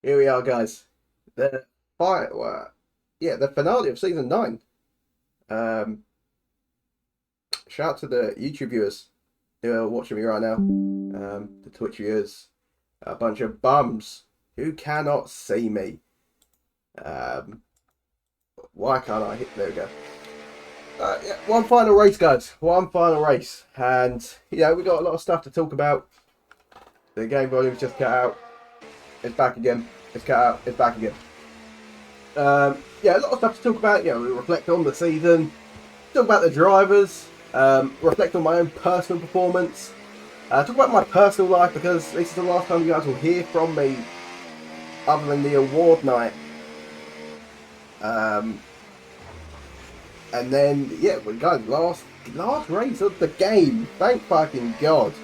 Here we are, guys. The the finale of season 9. Um, Shout out to the YouTube viewers who are watching me right now. The Twitch viewers, a bunch of bums who cannot see me. Um, why can't I hit? There we go. One final race, guys. One final race, and we got a lot of stuff to talk about. The game volume's just cut out. It's back again. It's cut out. It's back again. A lot of stuff to talk about. We reflect on the season, talk about the drivers, reflect on my own personal performance, talk about my personal life because this is the last time you guys will hear from me, other than the award night. And then we got last race of the game. Thank fucking God.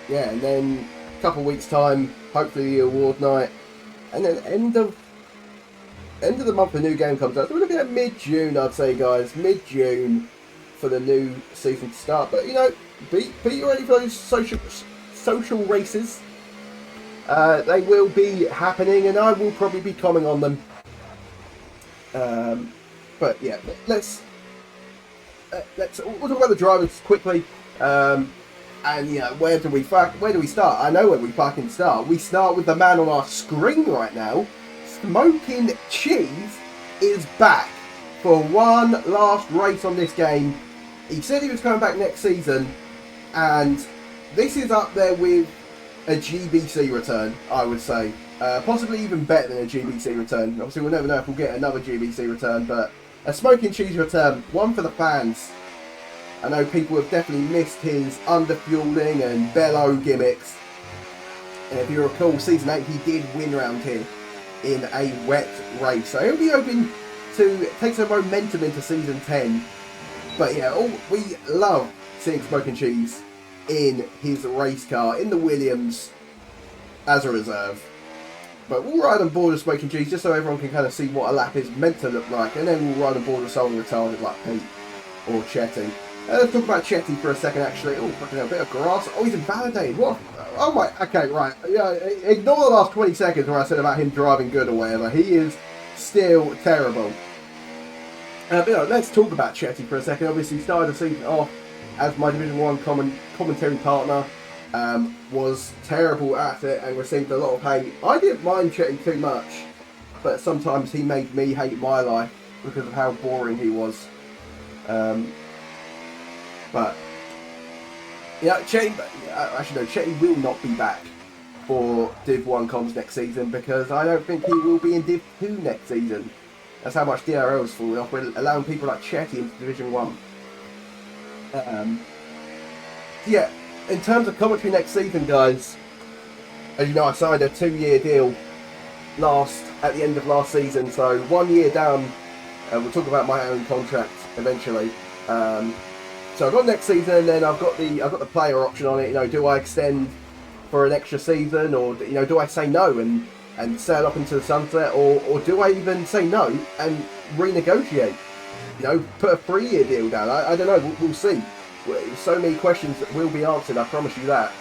And then a couple of weeks time, hopefully the award night, and then end of the month the new game comes out. So we're looking at mid-June, I'd say, guys. Mid-June for the new season to start. But be ready for those social races. They will be happening, and I will probably be commenting on them. But yeah, let's we'll talk about the drivers quickly. And where do we start? I know where we fucking start. We start with the man on our screen right now. Smoking Cheese is back for one last race on this game. He said he was coming back next season, and this is up there with a GBC return, I would say. Possibly even better than a GBC return. Obviously, we'll never know if we'll get another GBC return, but a Smoking Cheese return, one for the fans. I know people have definitely missed his underfueling and bellow gimmicks. And if you recall, Season 8, he did win round here in a wet race. So he'll be hoping to take some momentum into Season 10. But we love seeing Smoking Cheese in his race car, in the Williams, as a reserve. But we'll ride on board with Smoking Cheese just so everyone can kind of see what a lap is meant to look like. And then we'll ride on board with someone retarded like Pete or Chetty. Let's talk about Chetty for a second, actually. Oh, fucking hell, a bit of grass. Oh, he's invalidated. What? Oh, my. Okay, right. Ignore the last 20 seconds where I said about him driving good or whatever. He is still terrible. Let's talk about Chetty for a second. Obviously, started the season off as my Division 1 commentary partner. Was terrible at it and received a lot of hate. I didn't mind Chetty too much, but sometimes he made me hate my life because of how boring he was. But Chetty will not be back for Div 1 comms next season because I don't think he will be in Div 2 next season. That's how much DRL is falling off. We're allowing people like Chetty into Division 1. In terms of commentary next season, guys, as you know, I signed a 2-year deal at the end of last season, so 1 year down. We'll talk about my own contract eventually. So I've got next season, and then I've got the player option on it. Do I extend for an extra season, or do I say no and sail off into the sunset, or do I even say no and renegotiate? Put a 3-year deal down. I don't know. We'll see. So many questions that will be answered. I promise you that.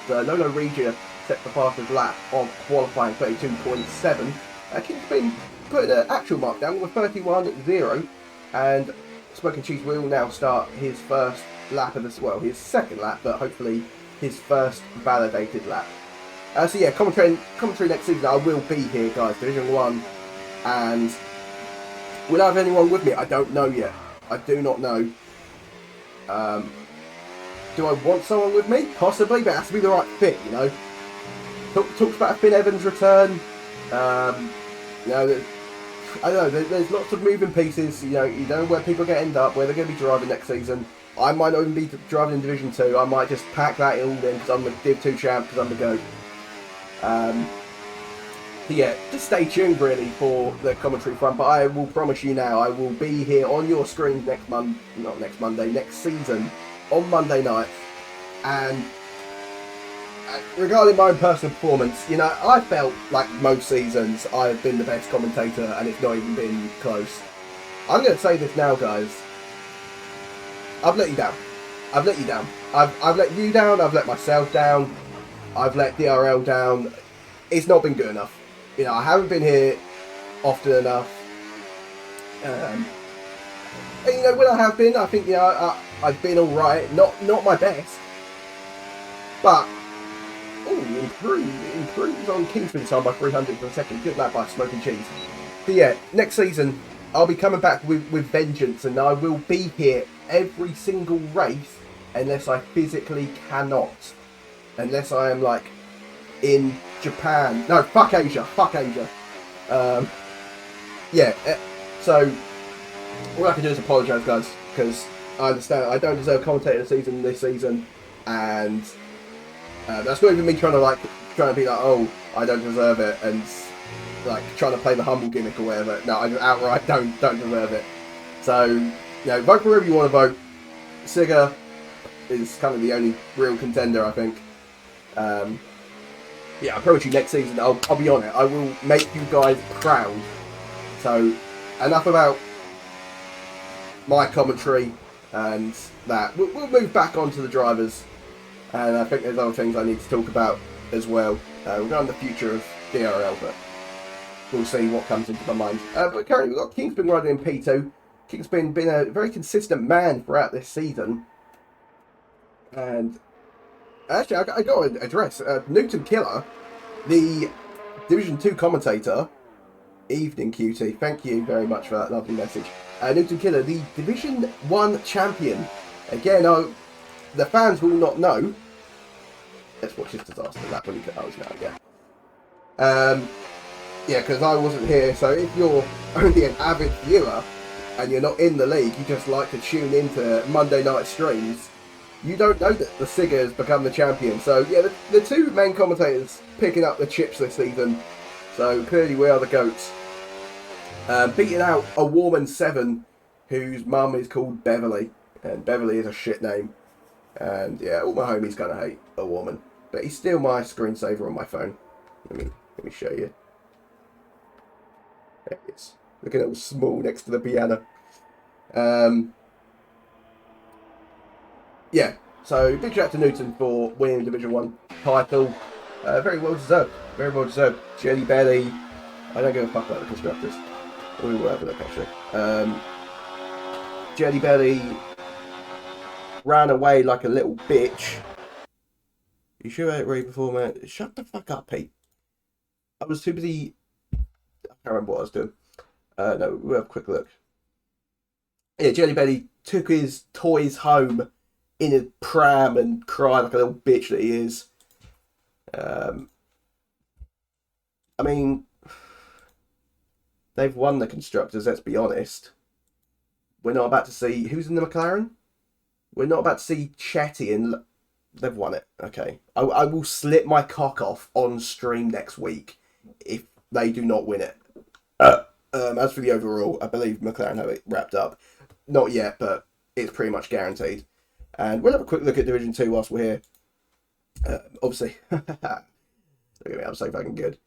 Lolo Regia set the fastest lap of qualifying 32.7. Kingspin put an actual mark down with 31.0, and Smoking Cheese will now start his first lap of this, his second lap, but hopefully his first validated lap. Commentary next season, I will be here, guys, Division 1, and will I have anyone with me? I don't know yet. I do not know. Do I want someone with me? Possibly, but it has to be the right fit, Talks about a Finn Evans return. I don't know, there's lots of moving pieces, you don't know where people are going to end up, where they're going to be driving next season. I might not even be driving in Division 2, I might just pack that all in because I'm the Div 2 champ, because I'm the GOAT. Just stay tuned really for the commentary front, but I will promise you now, I will be here on your screen next season, on Monday night. And regarding my own personal performance, I felt like most seasons I've been the best commentator and it's not even been close. I'm going to say this now, guys. I've let you down. I've let you down. I've let you down, I've let myself down. I've let DRL down. It's not been good enough. You know, I haven't been here often enough. And, you know, when I have been, I think, you know, I've been all right. Not my best, but improves on Kingsman time by 300 per second. Good lap by Smoking Cheese. But yeah, next season I'll be coming back with vengeance, and I will be here every single race unless I physically cannot. Unless I am like in Japan. No, fuck Asia. Yeah, so all I can do is apologise, guys, because I understand I don't deserve commentator of the season this season, and that's not even me trying to be like, oh, I don't deserve it, and like trying to play the humble gimmick or whatever. No, I outright don't deserve it. So, you know, vote for whoever you want to vote. Sigga is kind of the only real contender, I think. Yeah, I promise you next season I'll be on it. I will make you guys proud. So, enough about my commentary and that. We'll move back onto the drivers, and I think there's other things I need to talk about as well. Regarding the future of DRL, but we'll see what comes into my mind. But currently we've got Kingsman riding in P2. Kingsman been a very consistent man throughout this season. And actually, I got to address Newton Killer, the Division 2 commentator. Evening, cutie. Thank you very much for that lovely message. Newton Killer, the Division 1 champion. Again, the fans will not know. Let's watch this disaster. That when he goes now, yeah. Yeah, because I wasn't here. So if you're only an avid viewer and you're not in the league, you just like to tune into Monday night streams, you don't know that the Sigga has become the champion. So yeah, the two main commentators picking up the chips this season. So clearly we are the GOATs. Beating out a Warman 7 whose mum is called Beverly. And Beverly is a shit name. And yeah, all my homies kind of hate a Warman. But he's still my screensaver on my phone. Let me show you. There it is. Looking at all small next to the piano. Yeah, so big shout out to Newton for winning the Division 1 title. Very well deserved. Very well deserved. Jelly Belly. I don't give a fuck about the constructors. We will have a look actually. Jelly Belly ran away like a little bitch. You sure I ready before, man? Shut the fuck up, Pete. I was too busy. I can't remember what I was doing. No, we'll have a quick look. Yeah, Jelly Belly took his toys home in a pram and cried like a little bitch that he is. I mean, they've won the constructors, let's be honest. We're not about to see who's in the McLaren. We're not about to see Chetty and they've won it. Okay, I will slip my cock off on stream next week if they do not win it. As for the overall, I believe McLaren have it wrapped up. Not yet, but it's pretty much guaranteed. And we'll have a quick look at Division 2 whilst we're here. Obviously, look at me, I'm so fucking good.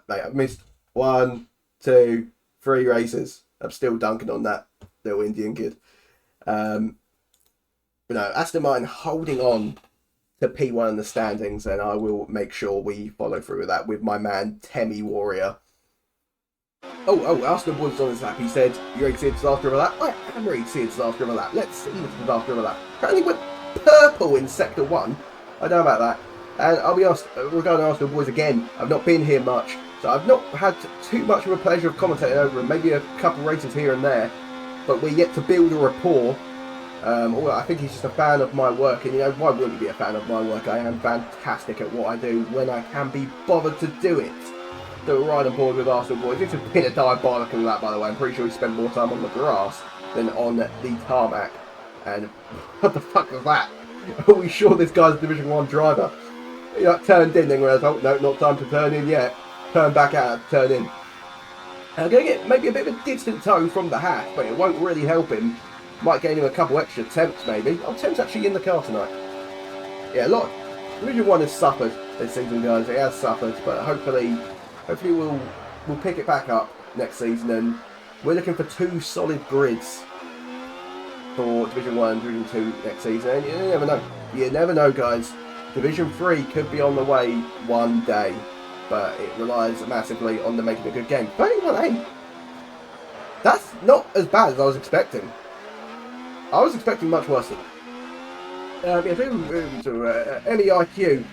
Mate, I've missed 1, 2, 3 races. I'm still dunking on that little Indian kid. But no, Aston Martin holding on to P1 in the standings, and I will make sure we follow through with that with my man Temi Warrior. Oh, Arsenal Boys on his lap. He said, "You ready to see a disaster of a lap?" I am ready to see a disaster of a lap. Let's see the disaster of a lap. Apparently went purple in Sector 1. I don't know about that. And I'll be honest, regarding Arsenal Boys again, I've not been here much, so I've not had too much of a pleasure of commentating over them. Maybe a couple races here and there, but we're yet to build a rapport. I think he's just a fan of my work, and you know, why wouldn't he be a fan of my work? I am fantastic at what I do when I can be bothered to do it. So we're right on board with Arsenal Boys. This has been a diabolical lap, by the way. I'm pretty sure he spent more time on the grass than on the tarmac. And what the fuck was that? Are we sure this guy's a Division 1 driver? He like turned in, then realised, oh no, not time to turn in yet. Turn back out, turn in. I'm going to get maybe a bit of a distant toe from the hatch, but it won't really help him. Might gain him a couple extra attempts, maybe. Oh, Tim's actually in the car tonight. Yeah, a lot. Division 1 has suffered this season, guys. It has suffered, but hopefully we'll pick it back up next season, and we're looking for 2 solid grids for Division 1 and Division 2 next season. And you never know. You never know, guys. Division 3 could be on the way one day, but it relies massively on them making a good game. 31-8. That's not as bad as I was expecting. I was expecting much worse than that. Moving to MEIQ.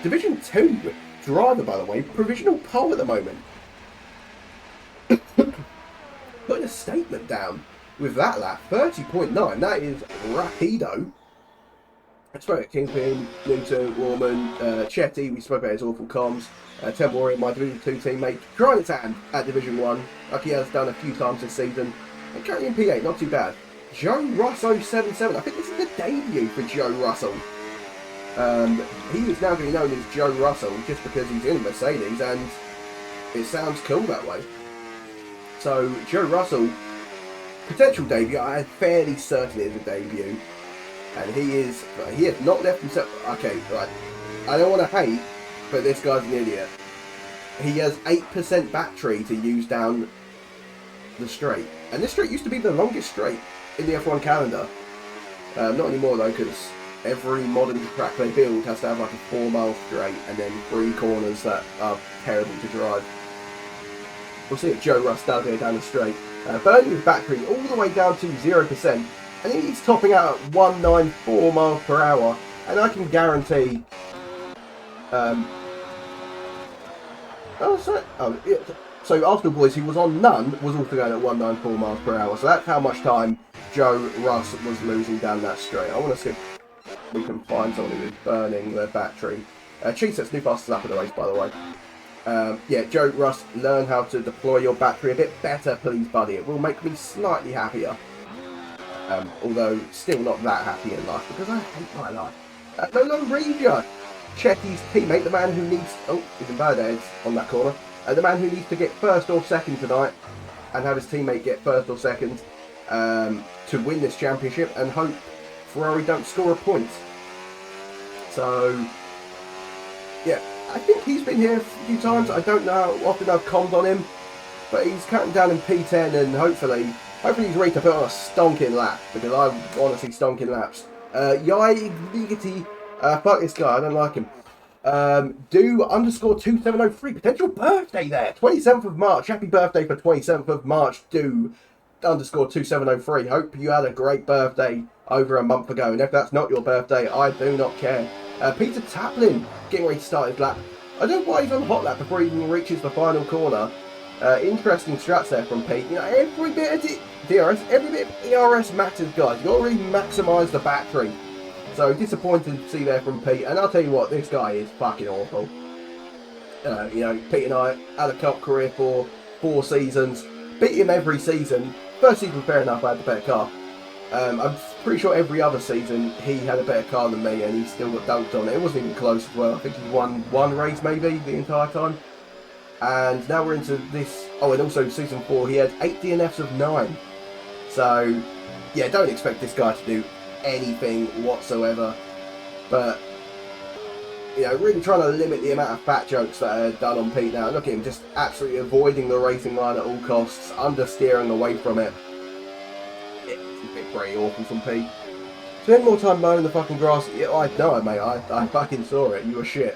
Division 2 driver, by the way, provisional pole at the moment. Putting a statement down with that lap. 30.9. That is rapido. I spoke at Kingpin, Newton, Warman, Chetty. We spoke about his awful comms. Temple Warrior, my Division 2 teammate, trying his hand at Division 1, like he has done a few times this season. And currently in P8, not too bad. Joe Russo 77. I think this is the debut for Joe Russell. He is now going to be known as Joe Russell just because he's in a Mercedes, and it sounds cool that way. So, Joe Russell, potential debut, I am fairly certain it is a debut. And he has not left himself. Okay, right. I don't want to hate, but this guy's an idiot. He has 8% battery to use down the straight. And this straight used to be the longest straight in the F1 calendar. Not anymore though, because every modern track they build has to have like a 4-mile straight and then 3 corners that are terrible to drive. We'll see if Joe Russ does go down the straight. Burning his battery all the way down to 0%. And he's topping out at 194 miles per hour. And I can guarantee... So Arsenal Boys, who was on none, was also going at 194 miles per hour. So that's how much time Joe Russ was losing down that straight. I want to see if we can find someone who is burning their battery. Cheeset's new fastest lap of the race, by the way. Yeah, Joe Russ, learn how to deploy your battery a bit better, please, buddy. It will make me slightly happier. Although still not that happy in life, because I hate my life. No, Regia, Chetty's teammate, the man who needs... Oh, he's invalidated on that corner. The man who needs to get first or second tonight, and have his teammate get first or second, to win this championship, and hope Ferrari don't score a point. So, yeah, I think he's been here a few times. I don't know how often I've commed on him, but he's cutting down in P10, and hopefully he's ready to put on a stonking lap, because I want to see stonking laps. Yai Ligeti, fuck this guy, I don't like him. Do _2703, potential birthday there, 27th of March, happy birthday for 27th of March, do _2703, hope you had a great birthday over a month ago, and if that's not your birthday, I do not care. Peter Taplin, getting ready to start his lap. I don't know why he's on hot lap before he even reaches the final corner. Interesting strats there from Pete. You know, every bit of DRS, every bit of ERS matters, guys. You've got to really maximise the battery. So disappointed to see there from Pete. And I'll tell you what, this guy is fucking awful. You know, Pete and I had a cup career for 4 seasons. Beat him every season. First season, fair enough, I had the better car. I'm pretty sure every other season he had a better car than me, and he still got dunked on it. It wasn't even close as well. I think he won 1 race maybe the entire time. And now we're into this. Oh, and also season 4, he had 8 DNFs of 9. So, yeah, don't expect this guy to do anything whatsoever. But, you know, really trying to limit the amount of fat jokes that are done on Pete now. Look at him, just absolutely avoiding the racing line at all costs, understeering away from it. It's a bit pretty awful from Pete. Spend more time mowing the fucking grass. Yeah, I know it, mate. I fucking saw it. You were shit.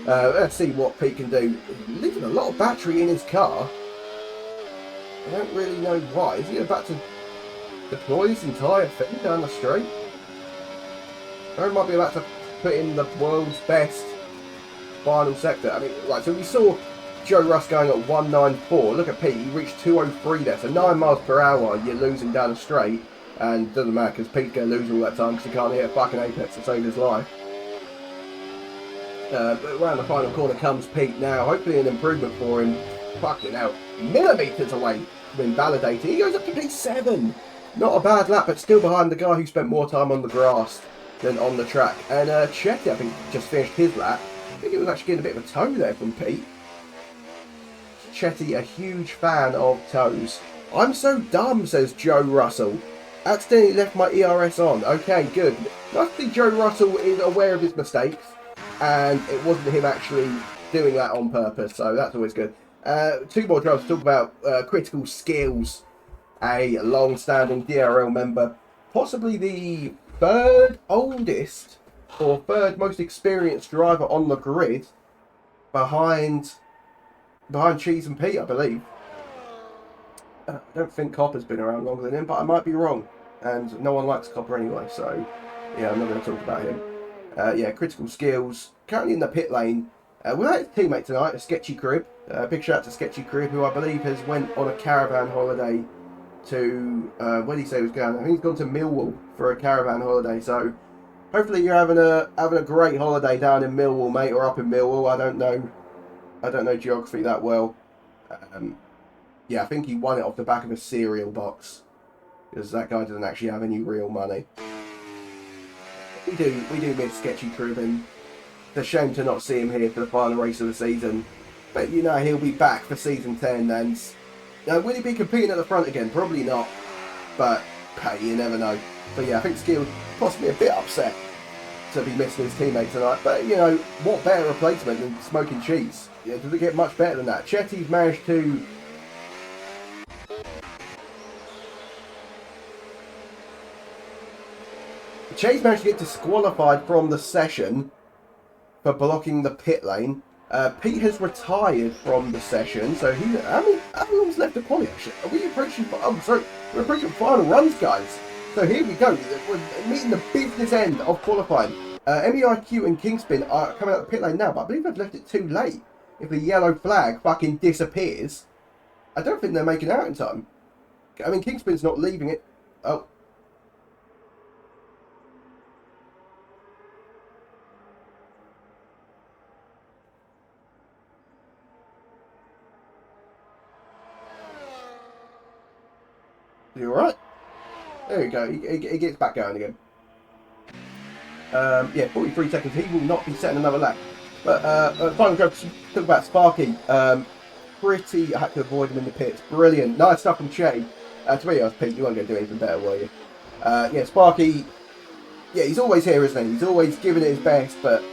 Let's see what Pete can do. Leaving a lot of battery in his car. I don't really know why. Is he about to deploy his entire thing down the straight? Or he might be about to put in the world's best final sector. I mean, right, so we saw Joe Russ going at 194. Look at Pete, he reached 203 there. So 9 miles per hour, you're losing down the straight. And it doesn't matter, because Pete's going to lose all that time because he can't hit a fucking apex to save his life. But around the final corner comes Pete now. Hopefully an improvement for him. Fucking hell. Millimetres away from invalidating. He goes up to P7. Not a bad lap, but still behind the guy who spent more time on the grass than on the track. And Chetty, I think, just finished his lap. I think it was actually getting a bit of a toe there from Pete. Chetty, a huge fan of toes. I'm so dumb, says Joe Russell. Accidentally left my ERS on. Okay, good. Nice to see Joe Russell is aware of his mistakes. And it wasn't him actually doing that on purpose, so that's always good. 2 more drivers to talk about critical skills. A long-standing DRL member, possibly the 3rd oldest or third most experienced driver on the grid, behind Cheese and Pete, I believe. I don't think Copper's been around longer than him, but I might be wrong. And no one likes Copper anyway, so yeah, I'm not going to talk about him. Yeah, critical skills. Currently in the pit lane. Without his teammate tonight, a Sketchy Crib. Big shout out to Sketchy Crib, who I believe has went on a caravan holiday to, where did he say he was going? I think he's gone to Millwall for a caravan holiday, so hopefully you're having a great holiday down in Millwall, mate, or up in Millwall. I don't know geography that well. Yeah, I think he won it off the back of a cereal box, because that guy doesn't actually have any real money. We do miss Sketchy Crib, and it's a shame to not see him here for the final race of the season. But you know, he'll be back for season 10, and will he be competing at the front again? Probably not, but hey, you never know. But yeah, I think Skill possibly a bit upset to be missing his teammate tonight. But you know, what better replacement than Smoking Cheese? Yeah, does it get much better than that? Chetty's managed to Chase managed to get disqualified from the session for blocking the pit lane. Pete has retired from the session, so how long's left to qualify? Are we approaching? Oh, sorry, we're approaching final runs, guys. So here we go. We're meeting the business end of qualifying. MEIQ and Kingspin are coming out the pit lane now, but I believe they've left it too late. If the yellow flag fucking disappears, I don't think they're making it out in time. I mean, Kingspin's not leaving it. Oh. You alright? There we go. He gets back going again. Yeah, 43 seconds. He will not be setting another lap. But final joke, talk about Sparky. Pretty, I had to avoid him in the pits. Brilliant. Nice stuff from Che. To be honest, Pete, you weren't going to do anything better, were you? Yeah, Sparky, yeah, he's always here, isn't he? He's always giving it his best, but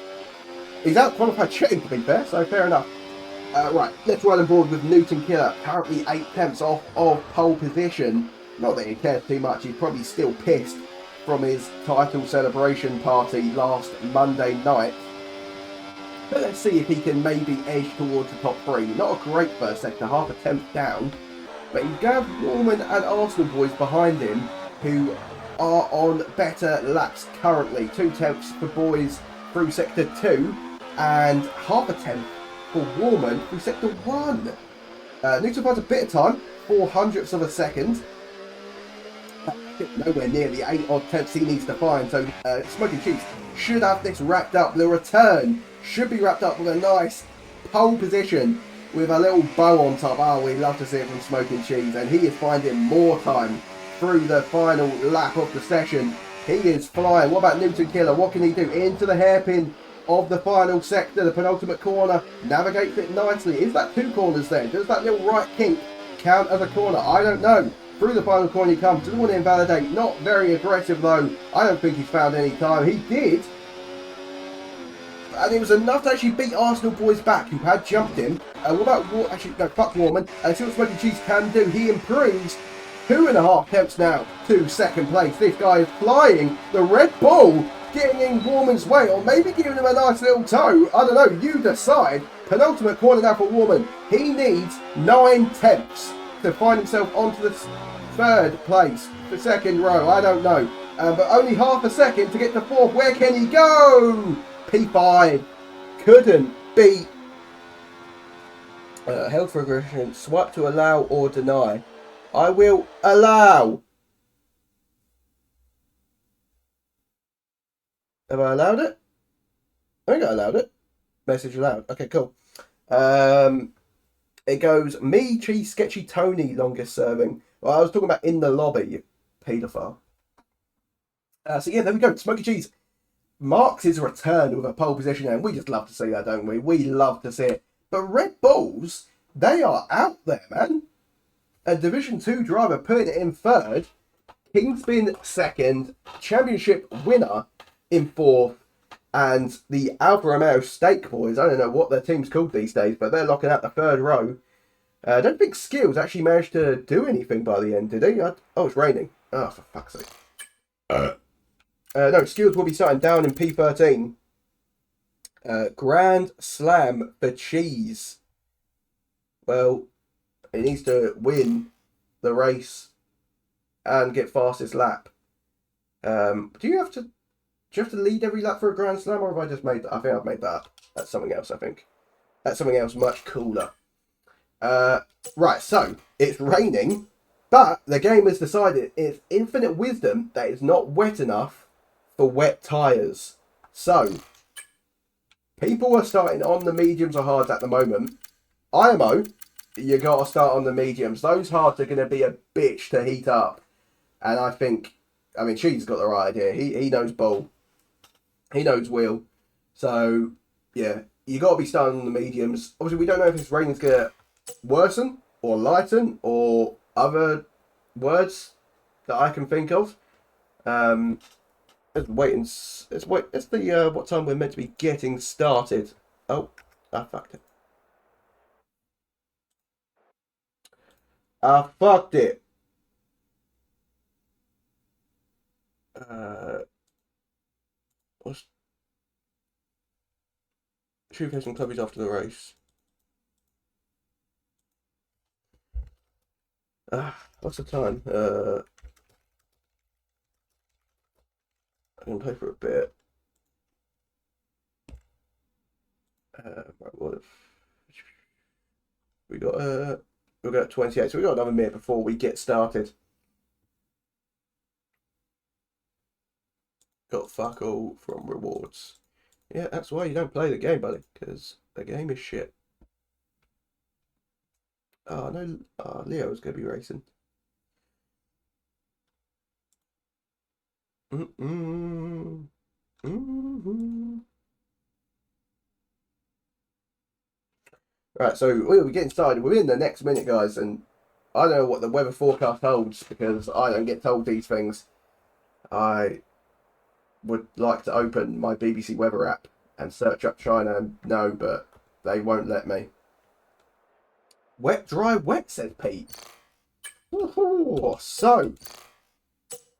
he's out-qualified Che, to be fair, so fair enough. Right, let's run on board with Newton Killer. Currently 8 tenths off of pole position. Not that he cares too much, he's probably still pissed from his title celebration party last Monday night. But let's see if he can maybe edge towards the top 3. Not a great first sector, half a tenth down. But he's got Norman and Arsenal boys behind him who are on better laps currently. 2 tenths for boys through sector 2 and half a tenth for Warman through sector 1. Newton finds a bit of time, 0.04 of a second. Nowhere near the 8 odd tenths he needs to find, so Smoking Cheese should have this wrapped up. The return should be wrapped up with a nice pole position with a little bow on top. Oh, we love to see it from Smoking Cheese, and he is finding more time through the final lap of the session. He is flying. What about Newton Killer? What can he do? Into the hairpin of the final sector, the penultimate corner, navigates it nicely. Is that 2 corners there? Does that little right kink count as a corner? I don't know. Through the final corner he comes. Doesn't want to invalidate. Not very aggressive though. I don't think he's found any time. He did. And it was enough to actually beat Arsenal boys back who had jumped him. What about actually no, fuck Warman. See what Smoking Cheese can do. He improves 2.5 tenths now to second place. This guy is flying. The Red Bull getting in Warman's way, or maybe giving him a nice little toe. I don't know. You decide. Penultimate corner now for Warman. He needs 9 tenths to find himself onto the 3rd place, the 2nd row. I don't know. But only half a second to get to 4th. Where can he go? P5 couldn't beat held for aggression. Swipe to allow or deny. I will allow. Have I allowed it? I think I allowed it. Message allowed. Okay, cool. It goes me, Cheese, Sketchy, Tony, longest serving. Well, I was talking about in the lobby, you paedophile. So yeah, there we go. Smoky Cheese marks his return with a pole position, and we just love to see that, don't we? We love to see it. But Red Bulls, they are out there, man. A Division 2 driver putting it in 3rd. Kingspin 2nd. Championship winner in 4th. And the Alfa Romeo Stake Boys, I don't know what their team's called these days, but they're locking out the 3rd row. I don't think Skills actually managed to do anything by the end, did he? Oh, it's raining. Oh, for fuck's sake. No, Skills will be starting down in P13. Grand Slam for Cheese. Well, it needs to win the race and get fastest lap. Do you have to lead every lap for a Grand Slam, or have I just made that? I think I've made that up. That's something else, I think. That's something else much cooler. Right, so it's raining, but the game has decided it's infinite wisdom that it's not wet enough for wet tyres. So, people are starting on the mediums or hards at the moment. IMO, you got to start on the mediums. Those hards are going to be a bitch to heat up. And I mean, Cheese got the right idea. He knows ball. He knows wheel. So, yeah, you got to be starting on the mediums. Obviously, we don't know if this rain is going to worsen or lighten or other words that I can think of. Let's wait. It's the what time we're meant to be getting started. Oh, I fucked it. I fucked it. What's showcasing clubbies after the race? What's the time? I can play for a bit. Right, what if we got 28, so we got another minute before we get started. Got fuck all from rewards. Yeah, that's why you don't play the game, buddy, because the game is shit. Oh no, Leo's gonna be racing. Right, so we're getting started within the next minute, guys, and I don't know what the weather forecast holds because I don't get told these things. I would like to open my BBC weather app and search up China and know, but they won't let me. Wet, dry, wet, says Pete. Ooh, so,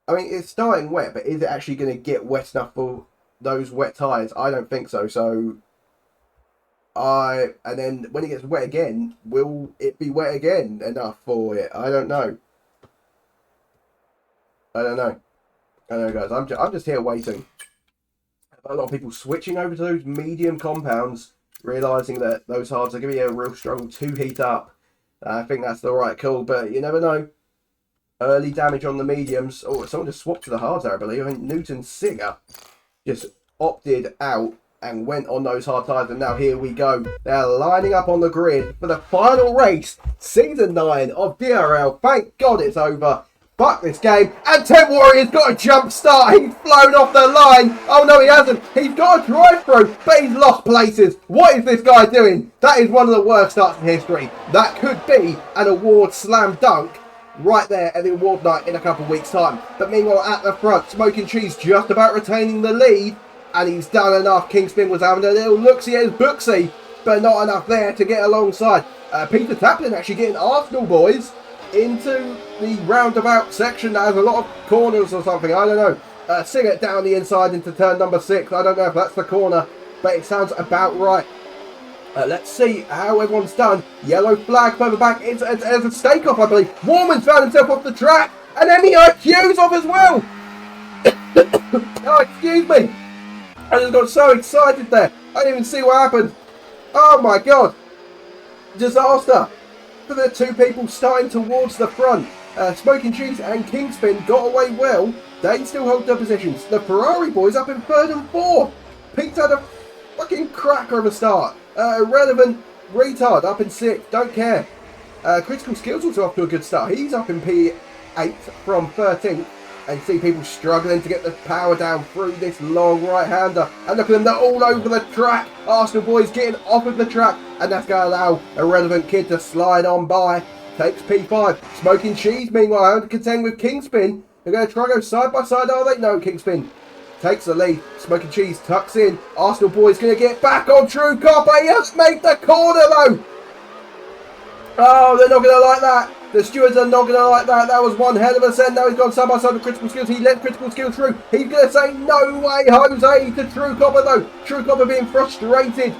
I mean, it's starting wet, but is it actually going to get wet enough for those wet tyres? I don't think so. So, and then when it gets wet again, will it be wet again enough for it? I don't know. I don't know, guys. I'm just here waiting. A lot of people switching over to those medium compounds, realising that those hards are going to be a real struggle to heat up. I think that's the right call, but you never know. Early damage on the mediums. Oh, someone just swapped to the hards there, I believe. I think Newton Singer just opted out and went on those hard tyres, and now here we go. They're lining up on the grid for the final race, Season 9 of DRL. Thank God it's over. Fuck this game. And Tent Warrior's got a jump start. He's flown off the line. Oh no, he hasn't. He's got a drive through, but he's lost places. What is this guy doing? That is one of the worst starts in history. That could be an award slam dunk right there at the award night in a couple of weeks' time. But meanwhile, at the front, Smoking Cheese just about retaining the lead. And he's done enough. Kingspin was having a little look-see at his booksy, but not enough there to get alongside. Peter Taplin actually getting Arsenal boys into the roundabout section that has a lot of corners or something. I don't know. Singer down the inside into turn number 6. I don't know if that's the corner, but it sounds about right. Let's see how everyone's done. Yellow flag further back. It's a stake off, I believe. Warman's found himself off the track, and then the IQ's off as well. Oh, excuse me. I just got so excited there. I didn't even see what happened. Oh my God. Disaster. For the two people starting towards the front. Smoking Cheese and Kingspin got away well. They still hold their positions. The Ferrari boys up in 3rd and 4th. Pete's had a fucking cracker of a start. Irrelevant retard up in 6th. Don't care. Critical Skills also off to a good start. He's up in P8 from 13th. And see people struggling to get the power down through this long right-hander. And look at them, they're all over the track. Arsenal boys getting off of the track. And that's going to allow Irrelevant Kid to slide on by. Takes P5. Smoking Cheese, meanwhile, having to contend with Kingspin. They're going to try and go side by side, are they? No, Kingspin takes the lead. Smoking Cheese tucks in. Arsenal boys going to get back on True Copper. He has made the corner, though. Oh, they're not going to like that. The stewards are not going to like that. That was one hell of a send. Now he's gone side by side with Critical Skills. He let Critical Skills through. He's going to say no way, Jose, to True Copper though. True Copper being frustrated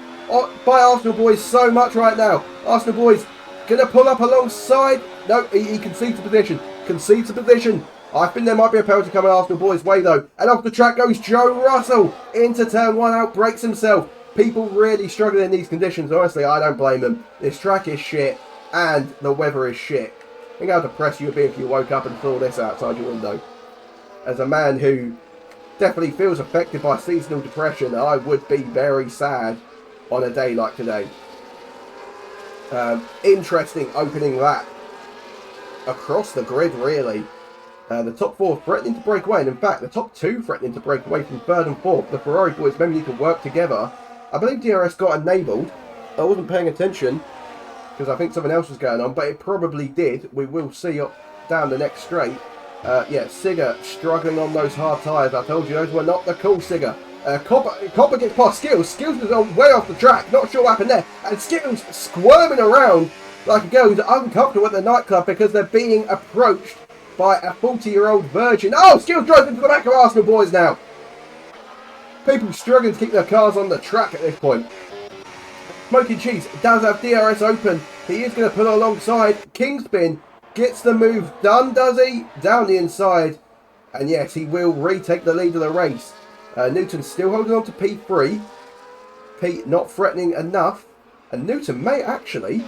by Arsenal boys so much right now. Arsenal boys going to pull up alongside. No, he concedes the position. Concedes the position. I think there might be a penalty coming Arsenal boys' way though. And off the track goes Joe Russell into turn 1, outbreaks himself. People really struggling in these conditions. Honestly, I don't blame them. This track is shit and the weather is shit. Think how depressed you would be if you woke up and saw this outside your window. As a man who definitely feels affected by seasonal depression, I would be very sad on a day like today. Interesting opening lap across the grid, really. The top 4 threatening to break away, and in fact the top 2 threatening to break away from 3rd and 4th. The Ferrari boys maybe need to work together. I believe DRS got enabled. I wasn't paying attention because I think something else was going on, but it probably did. We will see up down the next straight. Yeah, Sigger struggling on those hard tyres. I told you those were not the cool Sigger. Copper gets past Skills. Skills is way off the track. Not sure what happened there. And Skills squirming around like a girl who's uncomfortable at the nightclub because they're being approached by a 40-year-old virgin. Oh, Skills drives into the back of Arsenal boys now. People struggling to keep their cars on the track at this point. Smoking Cheese does have DRS open. He is going to put alongside. Kingspin gets the move done, does he? Down the inside. And yes, he will retake the lead of the race. Newton still holding on to P3. Pete not threatening enough. And Newton may actually...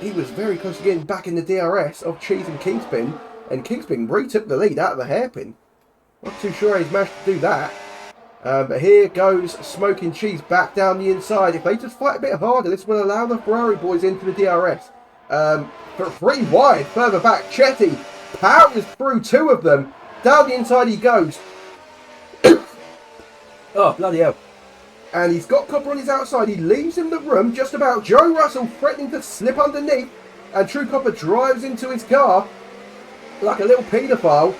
He was very close to getting back in the DRS of Cheese and Kingspin. And Kingspin retook the lead out of the hairpin. Not too sure he's managed to do that. But here goes Smoking Cheese back down the inside. If they just fight a bit harder, this will allow the Ferrari boys into the DRS. But 3 wide, further back, Chetty powers through 2 of them. Down the inside he goes. Oh, bloody hell. And he's got Copper on his outside. He leaves him the room just about. Joe Russell threatening to slip underneath. And True Copper drives into his car like a little paedophile.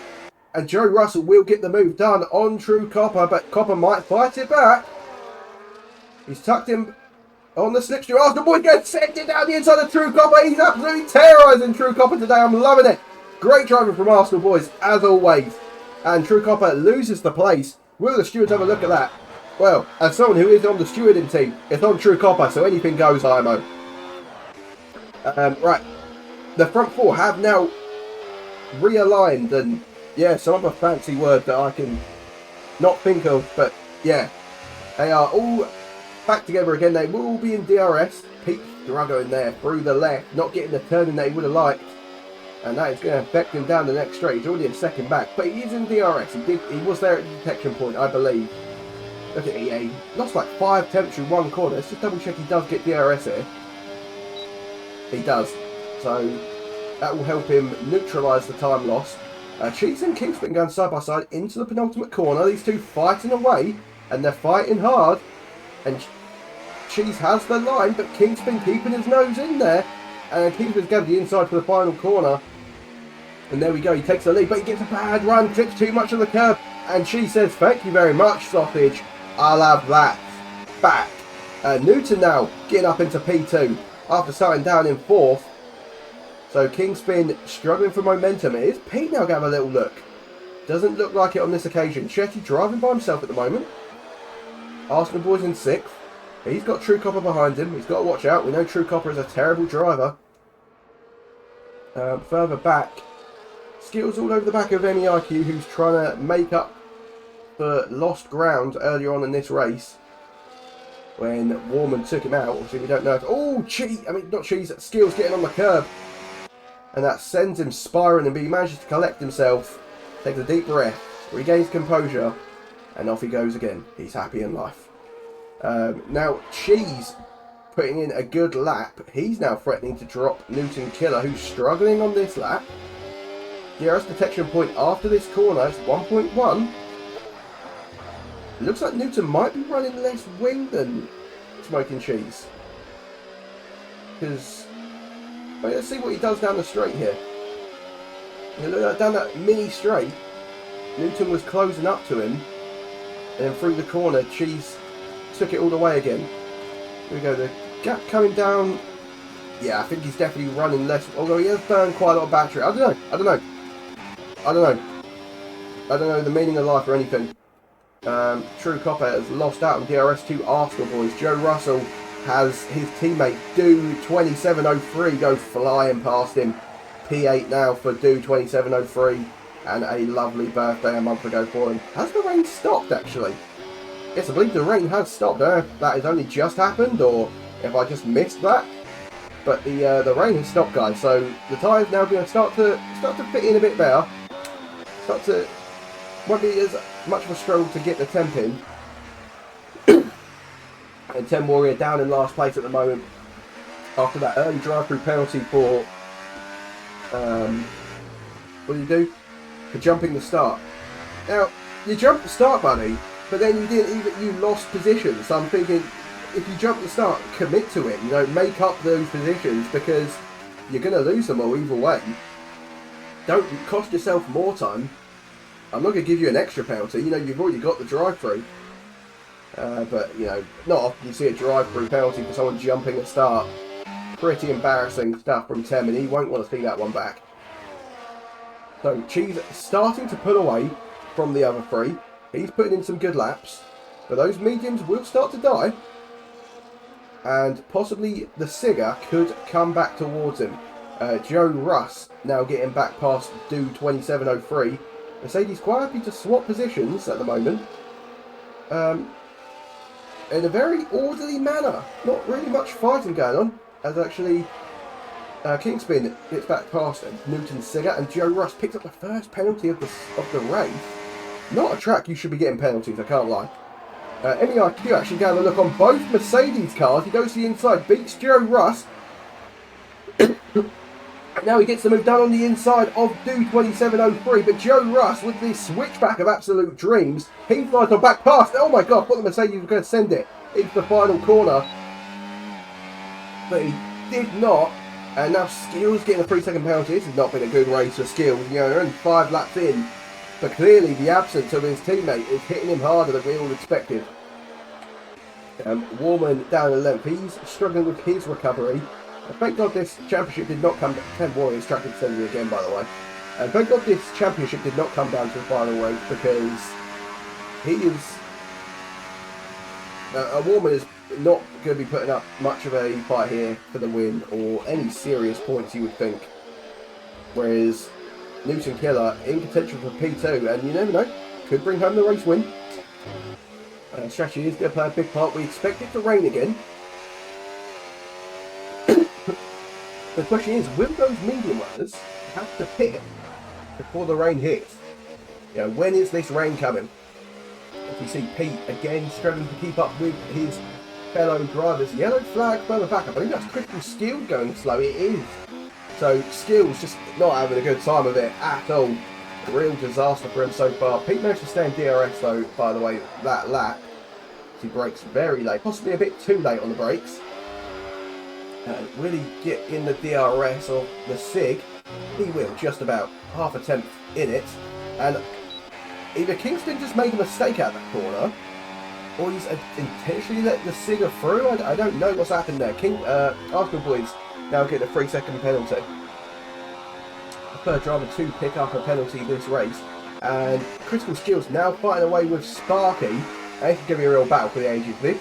And Joe Russell will get the move done on True Copper, but Copper might fight it back. He's tucked him on the slipstream. Arsenal boy gets sent it down the inside of True Copper. He's absolutely terrorising True Copper today. I'm loving it. Great driving from Arsenal boys, as always. And True Copper loses the place. Will the stewards have a look at that? Well, as someone who is on the stewarding team, it's on True Copper, so anything goes, IMO. Right. The front 4 have now realigned and... yeah, some other fancy word that I can not think of, but yeah. They are all back together again. They will all be in DRS. Pete struggling there through the left, not getting the turning that he would have liked. And that is going to affect him down the next straight. He's already in second back, but he is in DRS. He was there at the detection point, I believe. Look at EA. Lost like 5 attempts through 1 corner. Let's just double check he does get DRS here. He does. So that will help him neutralise the time lost. Cheese and Kingspin going side by side into the penultimate corner. These 2 fighting away, and they're fighting hard. And Cheese has the line, but Kingspin keeping his nose in there. And Kingspin's gathered the inside for the final corner. And there we go, he takes the lead, but he gets a bad run, trips too much of the curb. And she says, thank you very much, sausage. I'll have that back. Newton now getting up into P2 after starting down in 4th. So Kingspin struggling for momentum. It is Pete now going to have a little look. Doesn't look like it on this occasion. Chetty driving by himself at the moment. Arsenal boys in 6th. He's got True Copper behind him. He's got to watch out. We know True Copper is a terrible driver. Further back. Skills all over the back of MEIQ, who's trying to make up for lost ground earlier on in this race. When Warman took him out. Obviously we don't know if... oh, Cheese! I mean, not Cheese. Skills getting on the curb. And that sends him spiraling, but he manages to collect himself, takes a deep breath, regains composure, and off he goes again. He's happy in life. Now, Cheese putting in a good lap. He's now threatening to drop Newton Killer, who's struggling on this lap. DRS detection point after this corner. It's 1.1. It looks like Newton might be running less wing than Smoking Cheese. Because... let's see what he does down the straight here. You look down that mini straight. Newton was closing up to him. And then through the corner, Cheese took it all the way again. Here we go, the gap coming down Yeah, I think he's definitely running less. Although he has burned quite a lot of battery. I don't know the meaning of life or anything. True Copper has lost out on DRS to Arsenal boys. Joe Russell has his teammate Do2703 go flying past him. P8 now for Do2703, and a lovely birthday a month ago for him. Has the rain stopped actually? Yes, I believe the rain has stopped. I don't know if that has only just happened or if I just missed that. But the rain has stopped, guys. So the tyres now going to start to fit in a bit better. Won't be as much of a struggle to get the temp in. And Tem Warrior down in last place at the moment after that early drive-through penalty for what do you do? For jumping the start. Now you jumped the start, buddy, but then you lost position. So I'm thinking, if you jump the start, commit to it. You know, make up those positions because you're going to lose them all either way. Don't cost yourself more time. I'm not going to give you an extra penalty. You know, you've already got the drive-through. But, you know, not often you see a drive-through penalty for someone jumping a start. Pretty embarrassing stuff from Tem, and he won't want to see that one back. So, Cheese starting to pull away from the other three. He's putting in some good laps. But those mediums will start to die. And possibly the Sigger could come back towards him. Joe Russ now getting back past Do2703. Mercedes quite happy to swap positions at the moment. In a very orderly manner. Not really much fighting going on. As actually Kingspin gets back past Newton Sigger, and Joe Russ picks up the first penalty of the race. Not a track you should be getting penalties, I can't lie. MEIQ actually going to look on both Mercedes cars. He goes to the inside, beats Joe Russ. Now he gets the move done on the inside of Do2703, but Joe Russ with the switchback of absolute dreams, he flies on back past. Oh my god, thought the Mercedes was going to send it into the final corner, but he did not. And now Skills getting a 3-second penalty. This has not been a good race for Skills. You know, they're only 5 laps in, but clearly the absence of his teammate is hitting him harder than we all expected. Warman down a length. He's struggling with his recovery. Thank God this championship did not come down. Tem Warriors track extended again, by the way. Thank God this championship did not come down to the final race, because he is. A Warman is not going to be putting up much of a fight here for the win or any serious points, you would think. Whereas Newton Killer in contention for P2, and you never know, could bring home the race win. Strategy is going to play a big part. We expect it to rain again. The question is, will those medium runners have to pit before the rain hits? You know, when is this rain coming? If you see Pete again struggling to keep up with his fellow drivers. Yellow flag further back. I believe that's Crystal Skill going slow. It is. So Skill's just not having a good time of it at all. A real disaster for him so far. Pete managed to stay in DRS though, by the way, that lap. He brakes very late, possibly a bit too late on the brakes. And really get in the DRS of the SIG. He will, just about half a tenth in it. And either Kingston just made a mistake out of that corner, or he's intentionally let the Sigger through. I don't know what's happened there. Arsenal boys now get a 3-second penalty. The third driver to pick up a penalty this race. And Critical Skills now fighting away with Sparky. And it could give me a real battle for the ages. It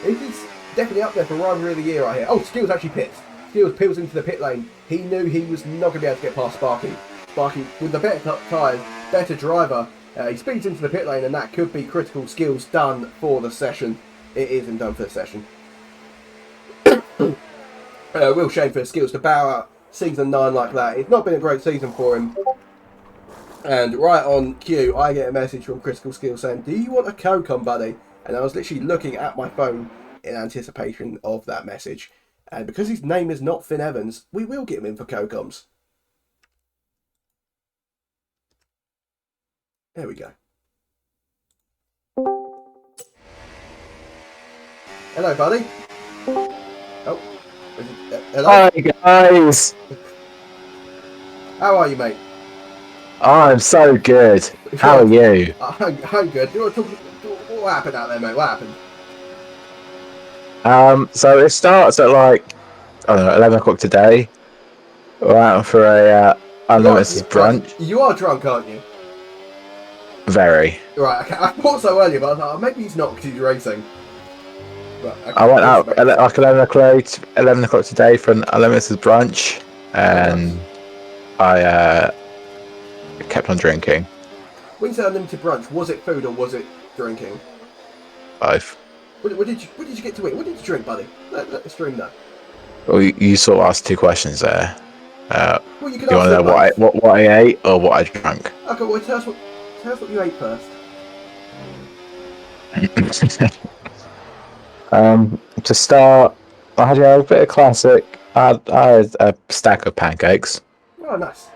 is definitely up there for rivalry of the year right here. Oh, Skills actually pits. Skills peels into the pit lane. He knew he was not going to be able to get past Sparky. Sparky, with the better tyres, better driver, he speeds into the pit lane, and that could be Critical Skills done for the session. It isn't done for the session. Real shame for Skills to bow out season 9 like that. It's not been a great season for him. And right on cue, I get a message from Critical Skills saying, "Do you want a COCOM, buddy?" And I was literally looking at my phone in anticipation of that message. And because his name is not Finn Evans, we will get him in for COCOMs. There we go. Hello, buddy. Oh, hello. Hi, guys. How are you, mate? I'm so good. How are you? I'm good. What happened out there, mate? What happened? So it starts at like I don't know, 11 o'clock today. We're out for a unlimited brunch. You are drunk, aren't you? Very. Right, okay. I thought so earlier, but I was like, oh, maybe he's not because he's racing. But, okay, I went out at like 11 o'clock today for an unlimited brunch, and I kept on drinking. When you say unlimited brunch, was it food or was it drinking? Both. What did you get to eat? What did you drink, buddy? Let the stream know. Well, you sort of asked two questions there. Well, you you want to know what I ate or what I drank? Okay, well, tell us what you ate first. To start, I had a bit of classic. I had a stack of pancakes. Oh, nice.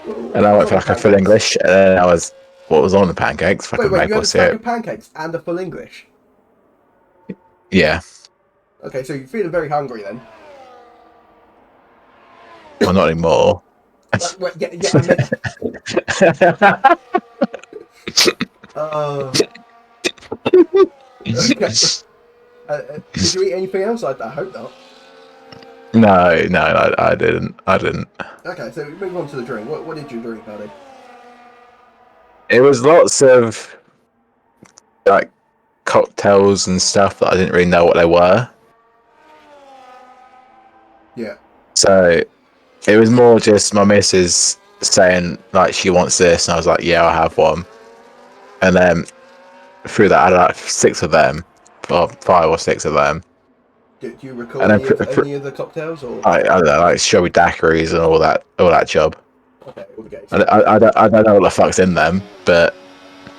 And I went for like a full English, and then what was on the pancakes? Fucking wait, you had a stack syrup. of pancakes and a full English? Yeah. Okay, so you're feeling very hungry then? Well, not anymore. Wait, yeah, I meant... Okay. Did you eat anything else? I hope not. No, I didn't. Okay, so move on to the drink. What did you drink, buddy? It was lots of like cocktails and stuff that I didn't really know what they were. Yeah. So it was more just my missus saying like she wants this, and I was like, yeah, I'll have one. And then through that, I had like 6 of them, or 5 or 6 of them. Do you recall any of the cocktails, or I don't know, like strawberry daiquiris and all that job. Okay, all the games. I don't know what the fuck's in them, but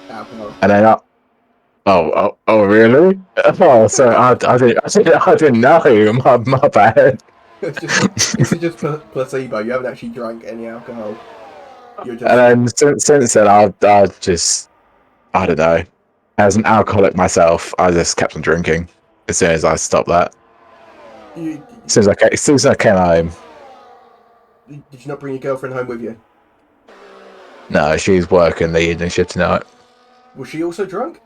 alcohol. And then oh really? Oh, sorry, I didn't know. My bad. It's just placebo. You haven't actually drank any alcohol. You're just... And then since then, I don't know. As an alcoholic myself, I just kept on drinking as soon as I stopped that. As soon as I came home. Did you not bring your girlfriend home with you? No, she's working the evening shift tonight. Was she also drunk?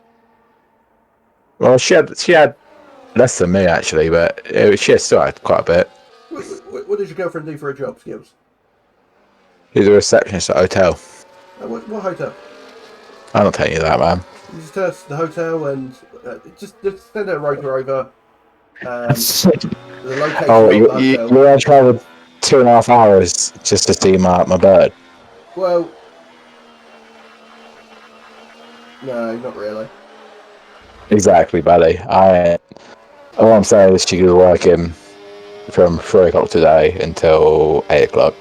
Well, she had less than me actually, but she still had quite a bit. What does your girlfriend do for a job, Skills? She's a receptionist at a hotel. What hotel? I'm not telling you that, man. You just tell us the hotel and just send her a rotor over. The location Oh, of you the hotel. want to travel 2.5 hours just to see my bird? Well, no, not really. Exactly, buddy. All I'm saying is she was working from 3 o'clock today until 8 o'clock.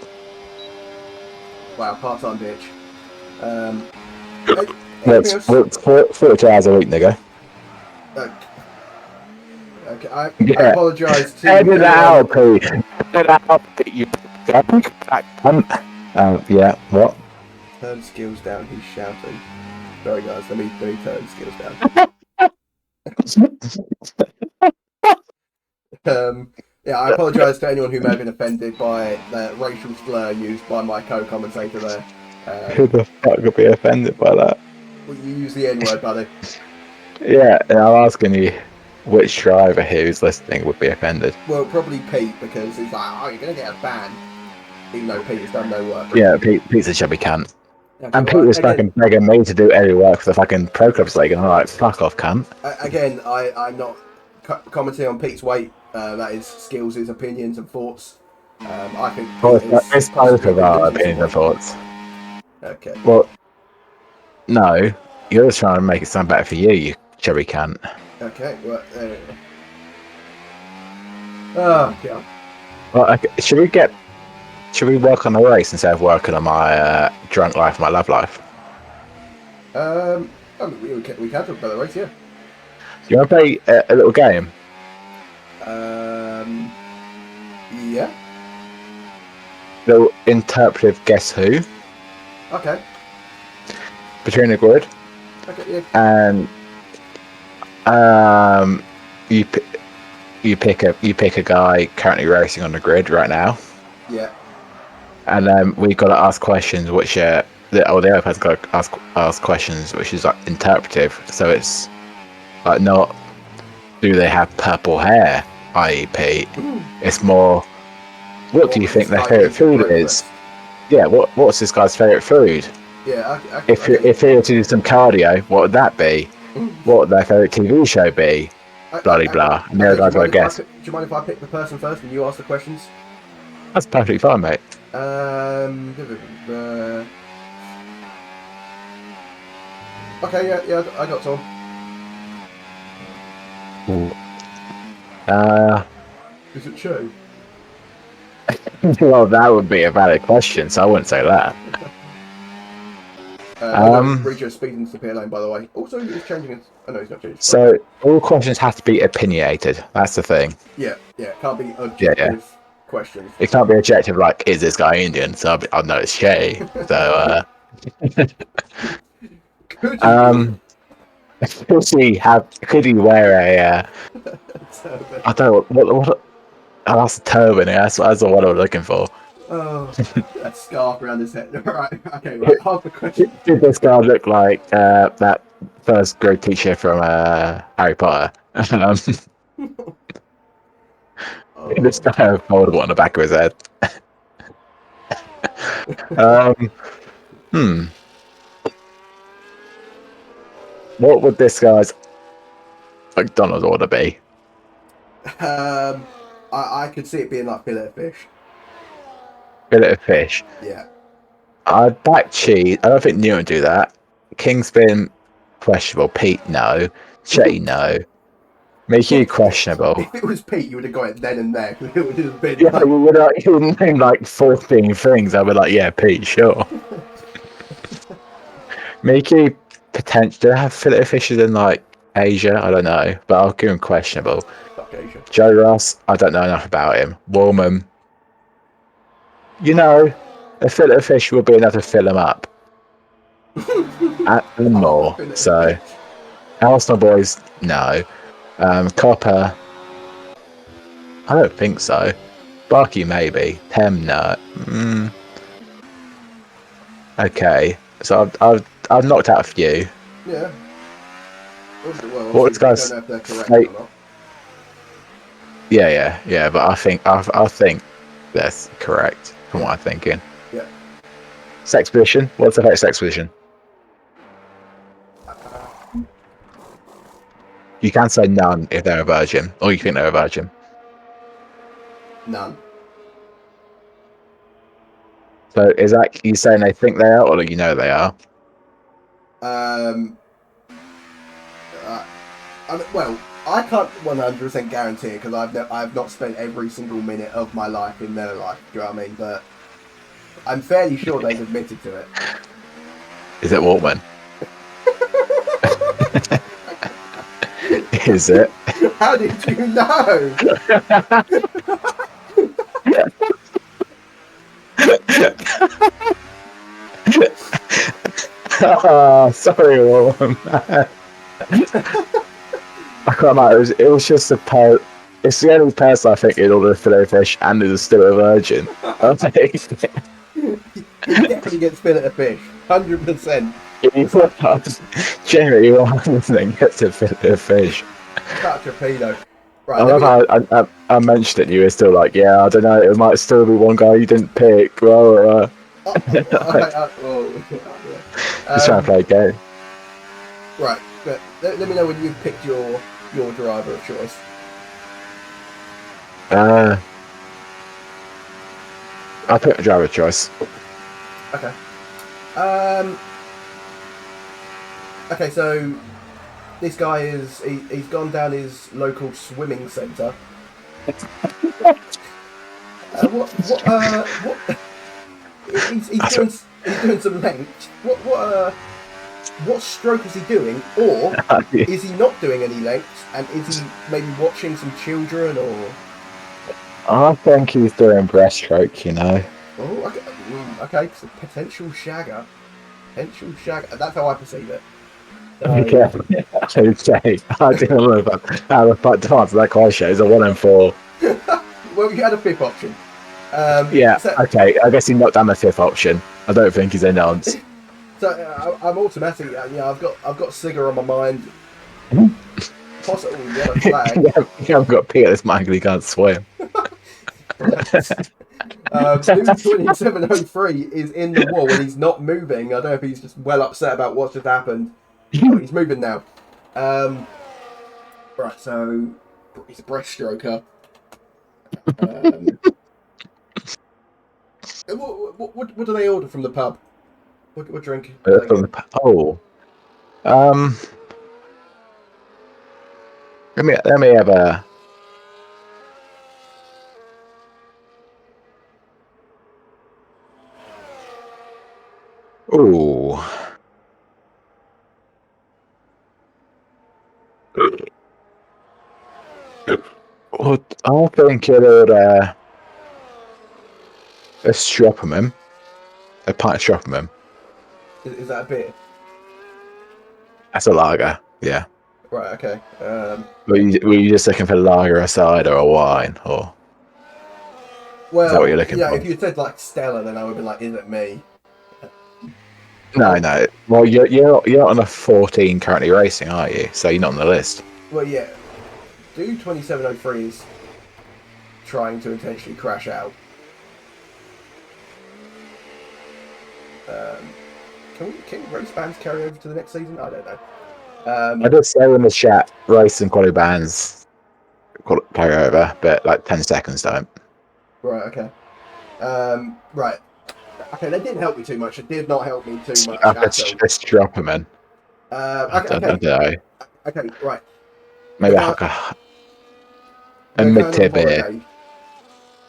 Wow, part-time bitch. That's 42 hours a week, nigga. Okay, I apologise to Edit out, Pete. Edit out, Pete. You yeah, what? Turn Skills down, he's shouting. Sorry guys, let me turn Skills down. Yeah, I apologise to anyone who may have been offended by the racial slur used by my co-commentator there. Who the fuck would be offended by that? Well, you use the N-word, buddy. Yeah, and I'm asking you which driver who's listening would be offended. Well, probably Pete, because he's like, oh, you're going to get a ban. Even though Pete has done no work. Yeah, Pete's a chubby cunt. Okay, And Pete was fucking begging me to do any work for the fucking Pro Clubs League, and I'm like, fuck off, cunt. Again, I'm not commenting on Pete's weight. That is Skills' opinions and thoughts. I think it's both of our opinions and thoughts. Okay. Well, no, you're just trying to make it sound better for you chubby cunt. Okay, well, oh, God. Well, okay, should we work on the race instead of working on my drunk life, my love life? I mean, we can talk about the race, yeah. Do you want to play a little game? Yeah. Little interpretive guess who Okay. between the grid, Okay, yeah. and you pick a guy currently racing on the grid right now. Yeah. And then we got to ask questions, which the other person got to ask questions, which is like interpretive. So it's like not do they have purple hair, i.e. Pete. It's more, what do you would think this their guy favourite eat for food is? breakfast? Yeah, what's this guy's favourite food? Yeah, If okay. if he were to do some cardio, what would that be? What would their favourite TV show be? Bloody blah. And the other Okay, guys will guess. do you mind if I pick the person first and you ask the questions? That's perfectly fine, mate. Okay, yeah, I got Tom. Is it true? Well, that would be a valid question, so I wouldn't say that. I'm going to read you a speed into the pit lane, by the way. Also, he's changing it. Oh, no, he's not changing. So all questions have to be opinionated. That's the thing. Yeah, can't be objective questions. It can't be objective like, is this guy Indian? So I'll know it's Shay. So Could you could he wear a I don't know what oh, that's a turban. That's the one I'm looking for. Oh, that scarf around his head. Right, okay, right. Half the question. Did this guy look like that first grade teacher from Harry Potter? This guy had a foldable on the back of his head. What would this guy's McDonald's order be? I could see it being like fillet of fish. Fillet of fish. Yeah. I'd back cheese. I don't think Newton would do that. Kingspin, questionable. Pete, no. Chetty, no. Mickey, questionable. If it was Pete, you would have got it then and there. It would have been. Yeah, like, he would name like 14 things. I'd be like, yeah, Pete, sure. Mickey, potentially. Do they have fillet of fishes in like Asia? I don't know, but I'll give him questionable. Fuck Asia. Joe Ross, I don't know enough about him. Woolman, you know, a fillet of fish would be enough to fill him up. And more. So, Arsenal boys, no. Copper, I don't think so. Barky, maybe. Tem, no. Okay, so I've knocked out a few. Yeah. Well, What was guys? Don't know if they're correct or not. Yeah. But I think that's correct from what I'm thinking. Yeah. Sex position. What's the favorite sex position? You can say none if they're a virgin, or you think they're a virgin. None. So is that you saying they think they are, or you know they are? Well, I can't 100% guarantee it because I've not spent every single minute of my life in their life. Do you know what I mean? But I'm fairly sure they've admitted to it. Is it Walkman? Is it? How did you know? Oh, sorry, Walkman. I can't lie. It was just a pair. It's the only person I think in order to fillet fish and is still a virgin. He definitely gets fillet of fish. 100%. Generally, 100% gets a fillet of fish. Such a pedo. Right, I love how I mentioned it and you were still like, yeah, I don't know, it might still be one guy you didn't pick. Just trying to play a game. Right, but let me know when you've picked your driver of choice. I'll pick a driver of choice. Okay. Okay, so this guy he's gone down his local swimming centre. What? He's doing some lengths. What stroke is he doing, or is he not doing any lengths, and is he maybe watching some children, or? I think he's doing breaststroke, you know. Oh, okay, so potential shagger. That's how I perceive it. Okay. Okay. I didn't know how the fuck to answer that question. It's a 1 in 4. Well, you had a fifth option. Okay. I guess he knocked down the fifth option. I don't think he's announced. So I'm automatically, I've got Sigger on my mind. possible yellow flag. You haven't got Pete at this man because he can't swim. Dude 2703 is in the wall and he's not moving. I don't know if he's just well upset about what's just happened. Oh, he's moving now. Right, so he's a breaststroker. What do they order from the pub? What drink? Oh, let me have a. Ooh. Well, I think it'll a Stropperman. A pint of Stropperman. Is that a beer? That's a lager, yeah. Right, okay. Were you just looking for lager, a cider, or a wine, or Well, is that what you're looking for? If you said like Stella, then I would be like, is it me? No. Well, you're on a 14 currently racing, aren't you? So you're not on the list. Well, yeah. Dude 2703 is trying to intentionally crash out. Can race bands carry over to the next season? I don't know. I did say in the chat, race and quality bands carry over, but like 10 seconds don't. Right, okay. Right. Okay, that didn't help me too much. It did not help me too much. Let's drop them in. Okay, right. Maybe like a mid-tier beer.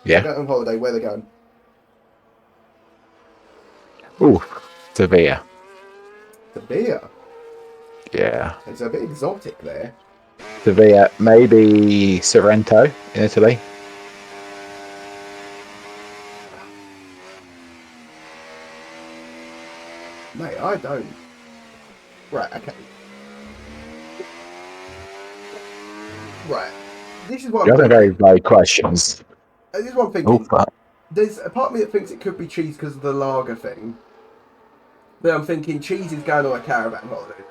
Yeah. They're going on holiday. Where are they going? Ooh, Sevilla. Sevilla? Yeah. It's a bit exotic there. Sevilla, maybe Sorrento in Italy. Mate, I don't. Right, okay. Right. This is what I'm thinking. Very questions. This is what I'm thinking. There's a part of me that thinks it could be cheese because of the lager thing. But I'm thinking cheese is going on a caravan holiday.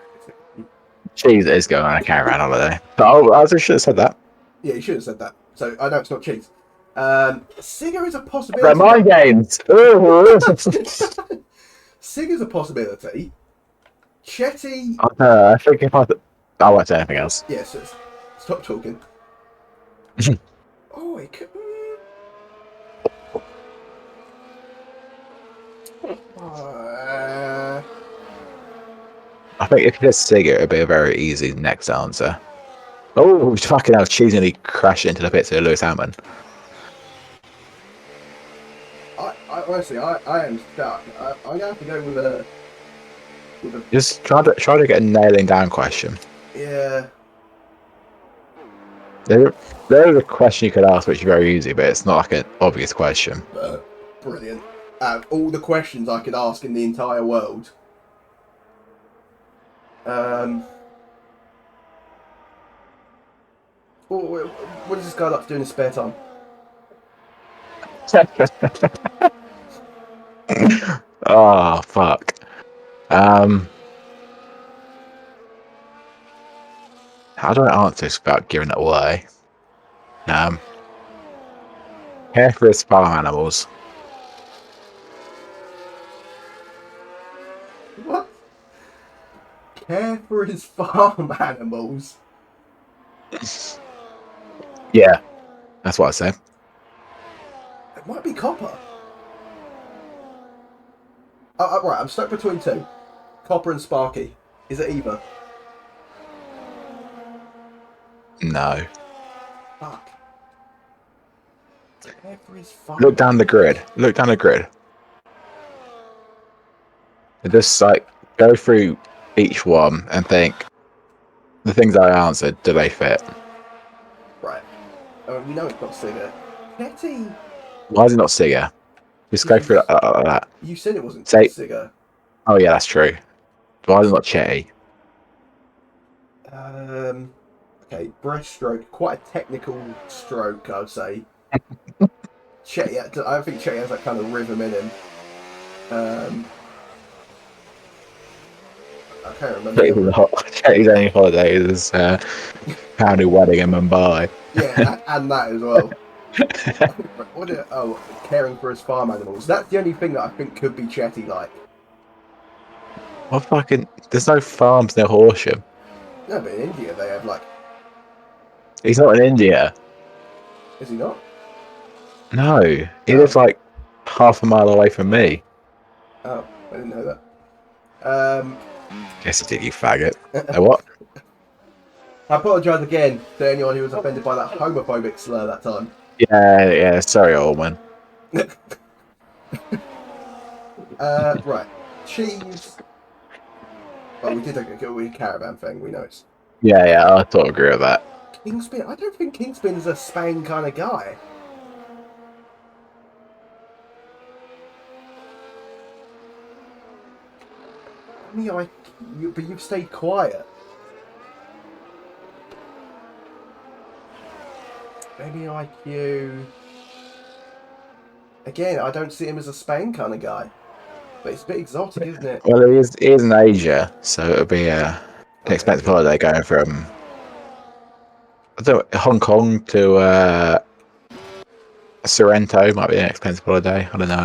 Cheese is going on a caravan holiday. Oh, I should have said that. Yeah, you should have said that. So I know it's not cheese. Sigger is a possibility. They're my games. Sigger's a possibility. Chetty. I think if I won't say anything else. Yes, stop talking. Oh, it could. I think if you just Sigger, it'd be a very easy next answer. Oh, fucking hell, cheese nearly crashed into the pits of Lewis Hamilton. I honestly, I am stuck. I'm gonna have to go with a. Just try to get a nailing down question. Yeah. There's a question you could ask which is very easy, but it's not like an obvious question. Brilliant. All the questions I could ask in the entire world. What does this guy like to do in his spare time? Oh, fuck. How do I answer this without giving it away? Care for his farm animals. What? Care for his farm animals? Yeah, that's what I said. It might be Copper. Right, I'm stuck between two. Copper and Sparky. Is it either? No. Fuck. Care for his farm. Look down the grid. And just like go through each one and think the things I answered, do they fit? Right. Oh, you know it's not Sigger. Chetty. Why is it not Sigger? Just go through that. You said it wasn't Sigger. Oh yeah, that's true. Why is it not Chetty? Okay, breaststroke. Quite a technical stroke, I'd say. Chetty, I think Chetty has that kind of rhythm in him. I can't remember the other. Chetty's only holiday is family wedding in Mumbai. Yeah, and that as well. Caring for his farm animals. That's the only thing that I think could be Chetty like. What fucking? There's no farms near Horsham. No, but in India they have like. He's not in India. Is he not? No, he Oh. lives like half a mile away from me. Oh, I didn't know that. Yes, I did, you faggot. What? I apologise again to anyone who was offended by that homophobic slur that time. Yeah. Sorry, old man. Right. Cheese. Well, we did a caravan thing. We know it's Yeah. I thought I agree with that. Kingspin. I don't think Kingspin's a Spain kind of guy. But you've stayed quiet. Maybe IQ. Again, I don't see him as a Spain kind of guy. But it's a bit exotic, isn't it? Well, he is in Asia, so it'll be an expensive holiday going from Hong Kong to Sorrento. Might be an expensive holiday. I don't know.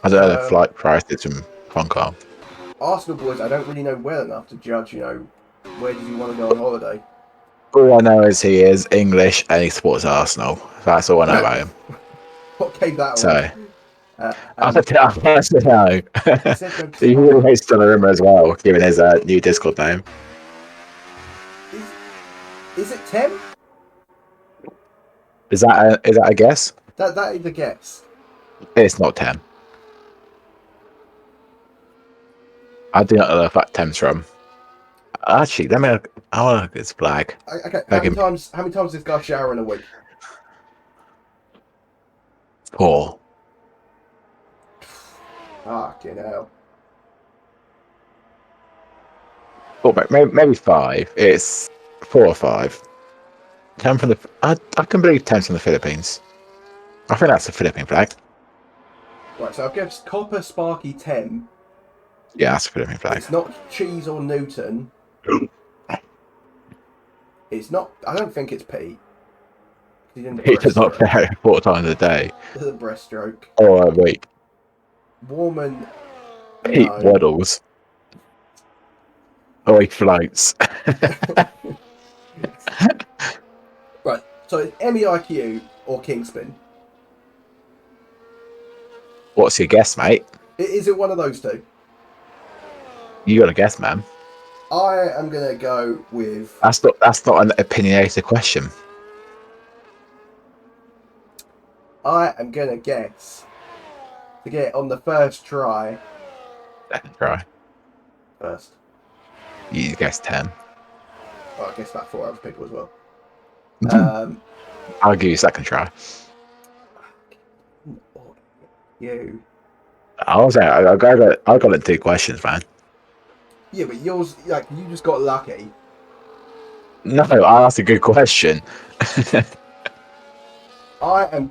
I don't know the flight prices from Hong Kong. Arsenal boys, I don't really know well enough to judge, where does he want to go on holiday? All I know is he is English and he supports Arsenal. That's all I know about him. What gave that So, away? I don't know. He really still a rumour as well, given his new Discord name. Is it Tem? Is that a guess? That is a guess. It's not Tem. I do not know if that Tem's from. Actually, I want to look at his flag. Okay, how many times does this guy shower in a week? 4. Fucking hell. Or maybe 5. It's 4 or 5. 10 from the. I can believe 10's from the Philippines. I think that's the Philippine flag. Right, so I've guessed Copper Sparky Tem. Yeah, that's the Philippine flag. It's not Cheese or Newton. It's not. I don't think it's Pete. He does not play 4 times a day. The breaststroke. Or a week. Warman. Pete waddles. Or he floats. Right, so it's MEIQ or Kingspin. What's your guess, mate? Is it one of those two? You got a guess, man. I am gonna go with. That's not an opinionated question. I am gonna guess to get on the first try. Second try. First. You guessed 10. Well, I guess about 4 other people as well. I'll give you a second try. You. I got it 2 questions, man. Yeah, but yours, you just got lucky. No, I asked a good question. I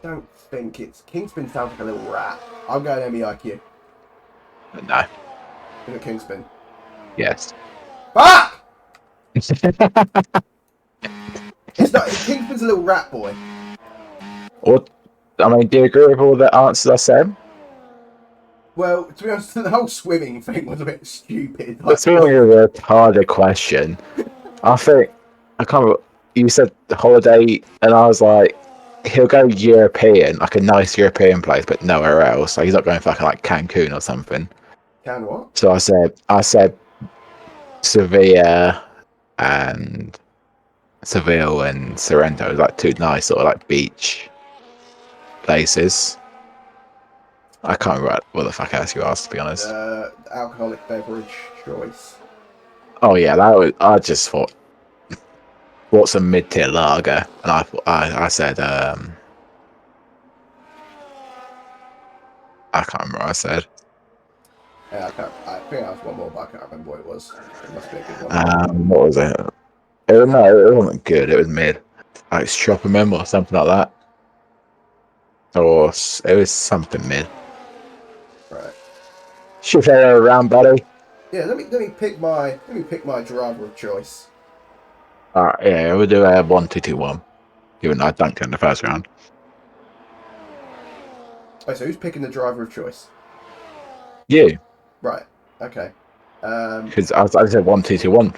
don't think it's Kingspin. Sounds like a little rat. I'm going MEIQ. No. Is it Kingspin? Yes. Fuck! It's not. Kingspin's a little rat boy. What? I mean, do you agree with all the answers I said? Well, to be honest, the whole swimming thing was a bit stupid. It's really a harder question. I think I can't remember. You said the holiday, and I was like, he'll go European, like a nice European place, but nowhere else. Like he's not going fucking like Cancun or something. Can what? So I said Sevilla and Seville and Sorrento, like 2 nice sort of like beach places. I can't remember what the fuck else you asked, to be honest. Alcoholic beverage choice. Oh yeah, I just thought, what's a mid-tier lager? And I said I can't remember what I said. Yeah, I think I was one more, but I can't remember what it was. It must be a good one. What was it? No, it wasn't good. It was mid, like Stropperman or something like that, or it was something mid. Right. Shift around, buddy. Yeah, let me pick my driver of choice. Alright, yeah, we'll do a 1-2-2-1. Even though I dunked in the first round. Oh, so who's picking the driver of choice? You. Right. Okay. Because I said 1-2-2-1.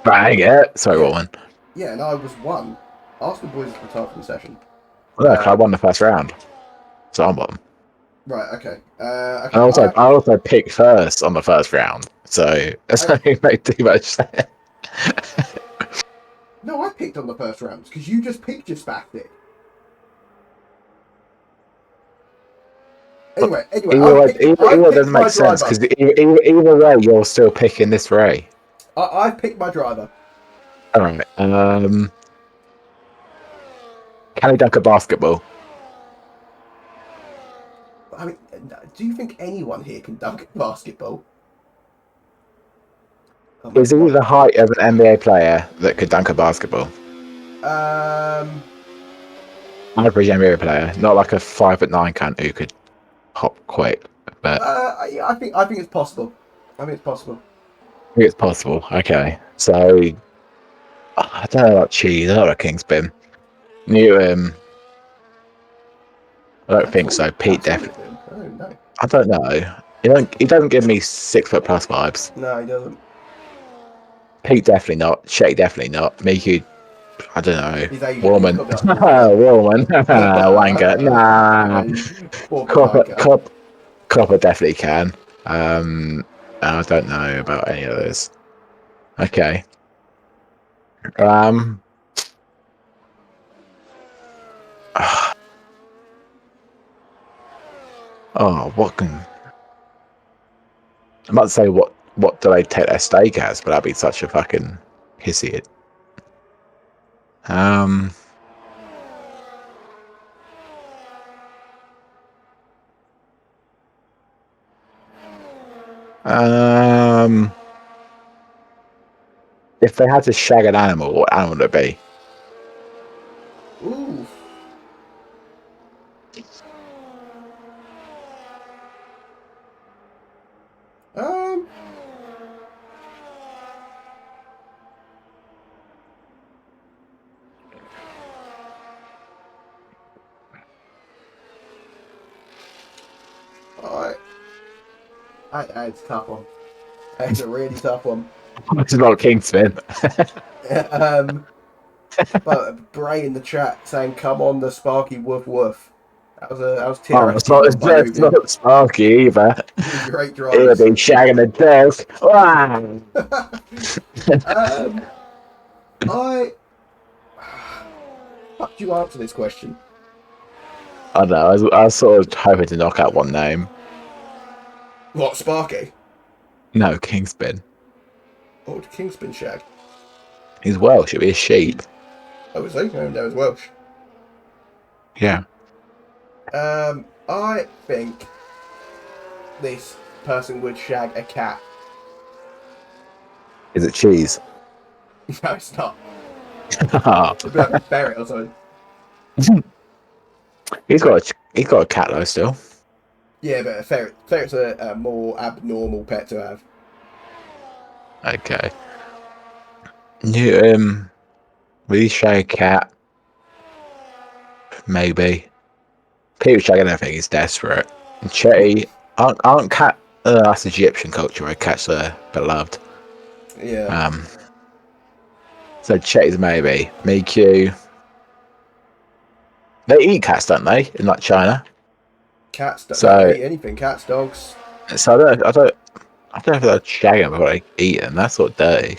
Bang it. Sorry, Yeah. what one? Yeah, and I was one. Ask the boys to retire from the session. Look, I won the first round. So I'm bottom. Right. Okay. I Okay. also, I also picked first on the first round. So that's not make too much sense. No, I picked on the first round because you just picked your spastic. Anyway, Either way, I either way picked doesn't my make sense driver. because either way, you're still picking this Ray. I picked my driver. All right. Can he dunk a basketball? I mean, do you think anyone here can dunk a basketball? Oh my Is he god. the height of an NBA player that could dunk a basketball? Um. Average NBA player, not like a 5'9" cunt who could hop quick, but Yeah, I think it's possible. I think it's possible. I think it's possible. Okay, so I don't know about cheese. I don't know about Kingspin. Newton, I don't How think tall? so. How Pete tall is definitely. him? I don't know. I don't know. He don't give me 6 foot plus vibes. No, he doesn't. Pete definitely not. Shay definitely not. Miku, I don't know. He's Asian. He's Woman, got to be like 4 foot. woman, wanker. Nah, Yeah, 4 foot copper, wanker. copper definitely can. I don't know about any of those. Okay. Um. Oh, what can I'm about to say? What do they take their steak as? But that'd be such a fucking hissy. Um. Um. If they had to shag an animal, what animal would it be? Ooh. Um. I. It's a tough one. It's a really tough one. It's not Kingsman. um. But Bray in the chat saying, "Come on, the Sparky woof woof." That was Oh, TRS Team One by it's Nubian. not Sparky either. Great It'll drivers. be shagging the desk. Wow. um. I. Fuck you answer this question. I don't know. I was sort of hoping to knock out one name. What Sparky? No, Kingspin. Oh, the Kingspin shag. He's Welsh. It'd be a sheep. Oh, is he? No, that was Welsh. Yeah. I think this person would shag a cat. Is it cheese? No, it's not. Oh. It'd be like a ferret or something. He's got a cat though still. Yeah, but a ferret's a more abnormal pet to have. Okay. Newton, will you shag a cat? Maybe. People shagging everything. He's desperate. And Chetty, aren't cat? That's Egyptian culture where cats are beloved. Yeah. So Chetty's maybe. Miku. They eat cats, don't they? In like China. Cats, they'll So eat anything. Cats, dogs. so I don't know if they're shagging them before they eat them. That's sort of dirty.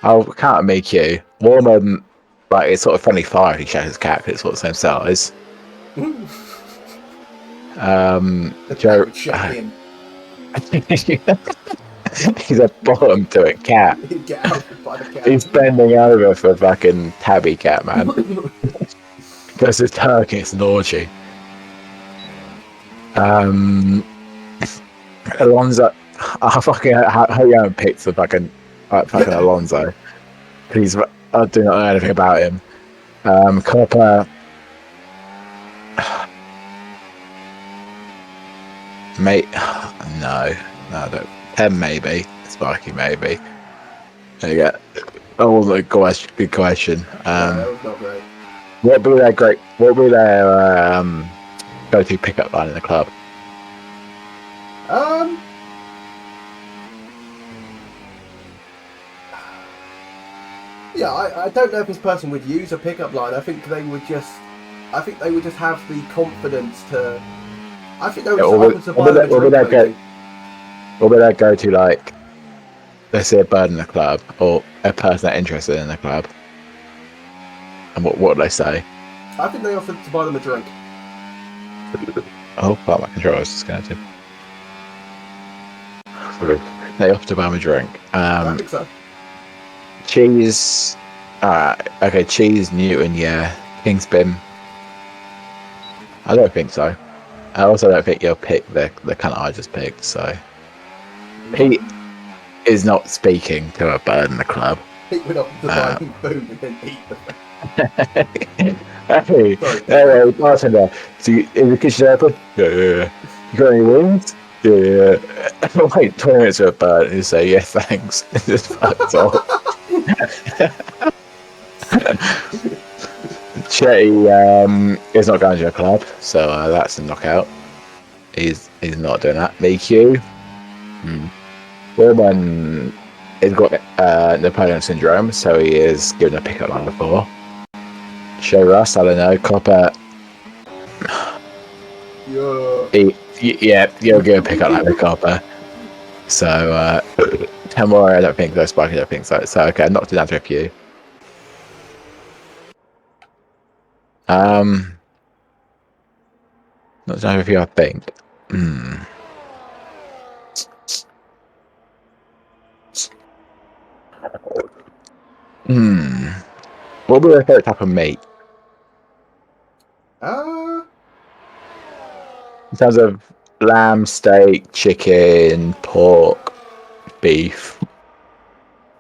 I'll count Miku. Warman, like it's sort of friendly fire if he shags his cat because it's sort of the same size. The cat Joe, would shag him. he's a bottom to a cat. He'd get out by the cat. He's bending over for a fucking tabby cat, man. Because it's turkey, it's an orgy. Alonso, I fucking hope you haven't picked the fucking Alonso. Please, I do not know anything about him. Copper, mate, no, I don't. 10 maybe. Sparky maybe. There you go. That wasn't a good question. No, that was not great. What would be their go-to pickup line in the club? Yeah, I don't know if this person would use a pickup line. I think they would just have the confidence to. I think they would What would that go to, like, let's say a bird in the club or a person that's interested in the club? And what would they say? I think they offered to buy them a drink. Oh, part of my controller is disconnected. They offered to buy them a drink. I think so. Cheese. Okay, Cheese, Newton, yeah. Kingspin. I don't think so. I also don't think you'll pick the cunt I just picked, so. Pete is not speaking to a bird in the club. Pete would offer to buy them food and then eat them. Hey, anyway, bartender. So, is the kitchen open? Yeah. You got any wings? Yeah. Wait 20 minutes for a bird and you say, yeah, thanks. Just fucked off. Chetty is not going to a club, so that's a knockout. He's not doing that. MeQ. Woman has got Napoleon syndrome, so he is given a pickup line before. Show Russ, I don't know. Copper. Yeah, you'll give a pickup line with Copper. So, Tamora, I don't think so. Sparky, I don't think so. So, okay, I knocked it down to a few. Not down to a few, I think. What would be your favorite type of meat? In terms of lamb, steak, chicken, pork, beef,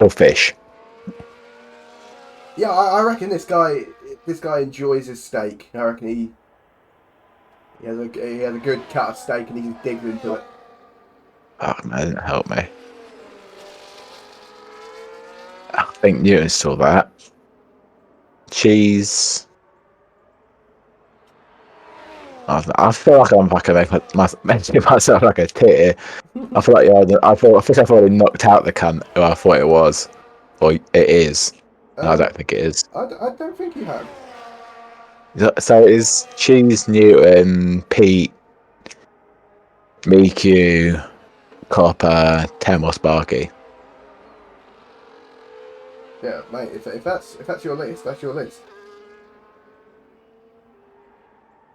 or fish. Yeah, I reckon this guy enjoys his steak. I reckon he has a good cut of steak and he can dig into it. Oh man, didn't help me. I think Newton saw that. Cheese. I feel like I'm fucking making myself like a tit. I feel like I've already knocked out the cunt who I thought it was, or it is. No, I don't think it is. I don't think you have. So it is Cheese, Newton, Pete, MeQ, Copper, Tem or Sparky. Yeah, mate. If that's your list, that's your list.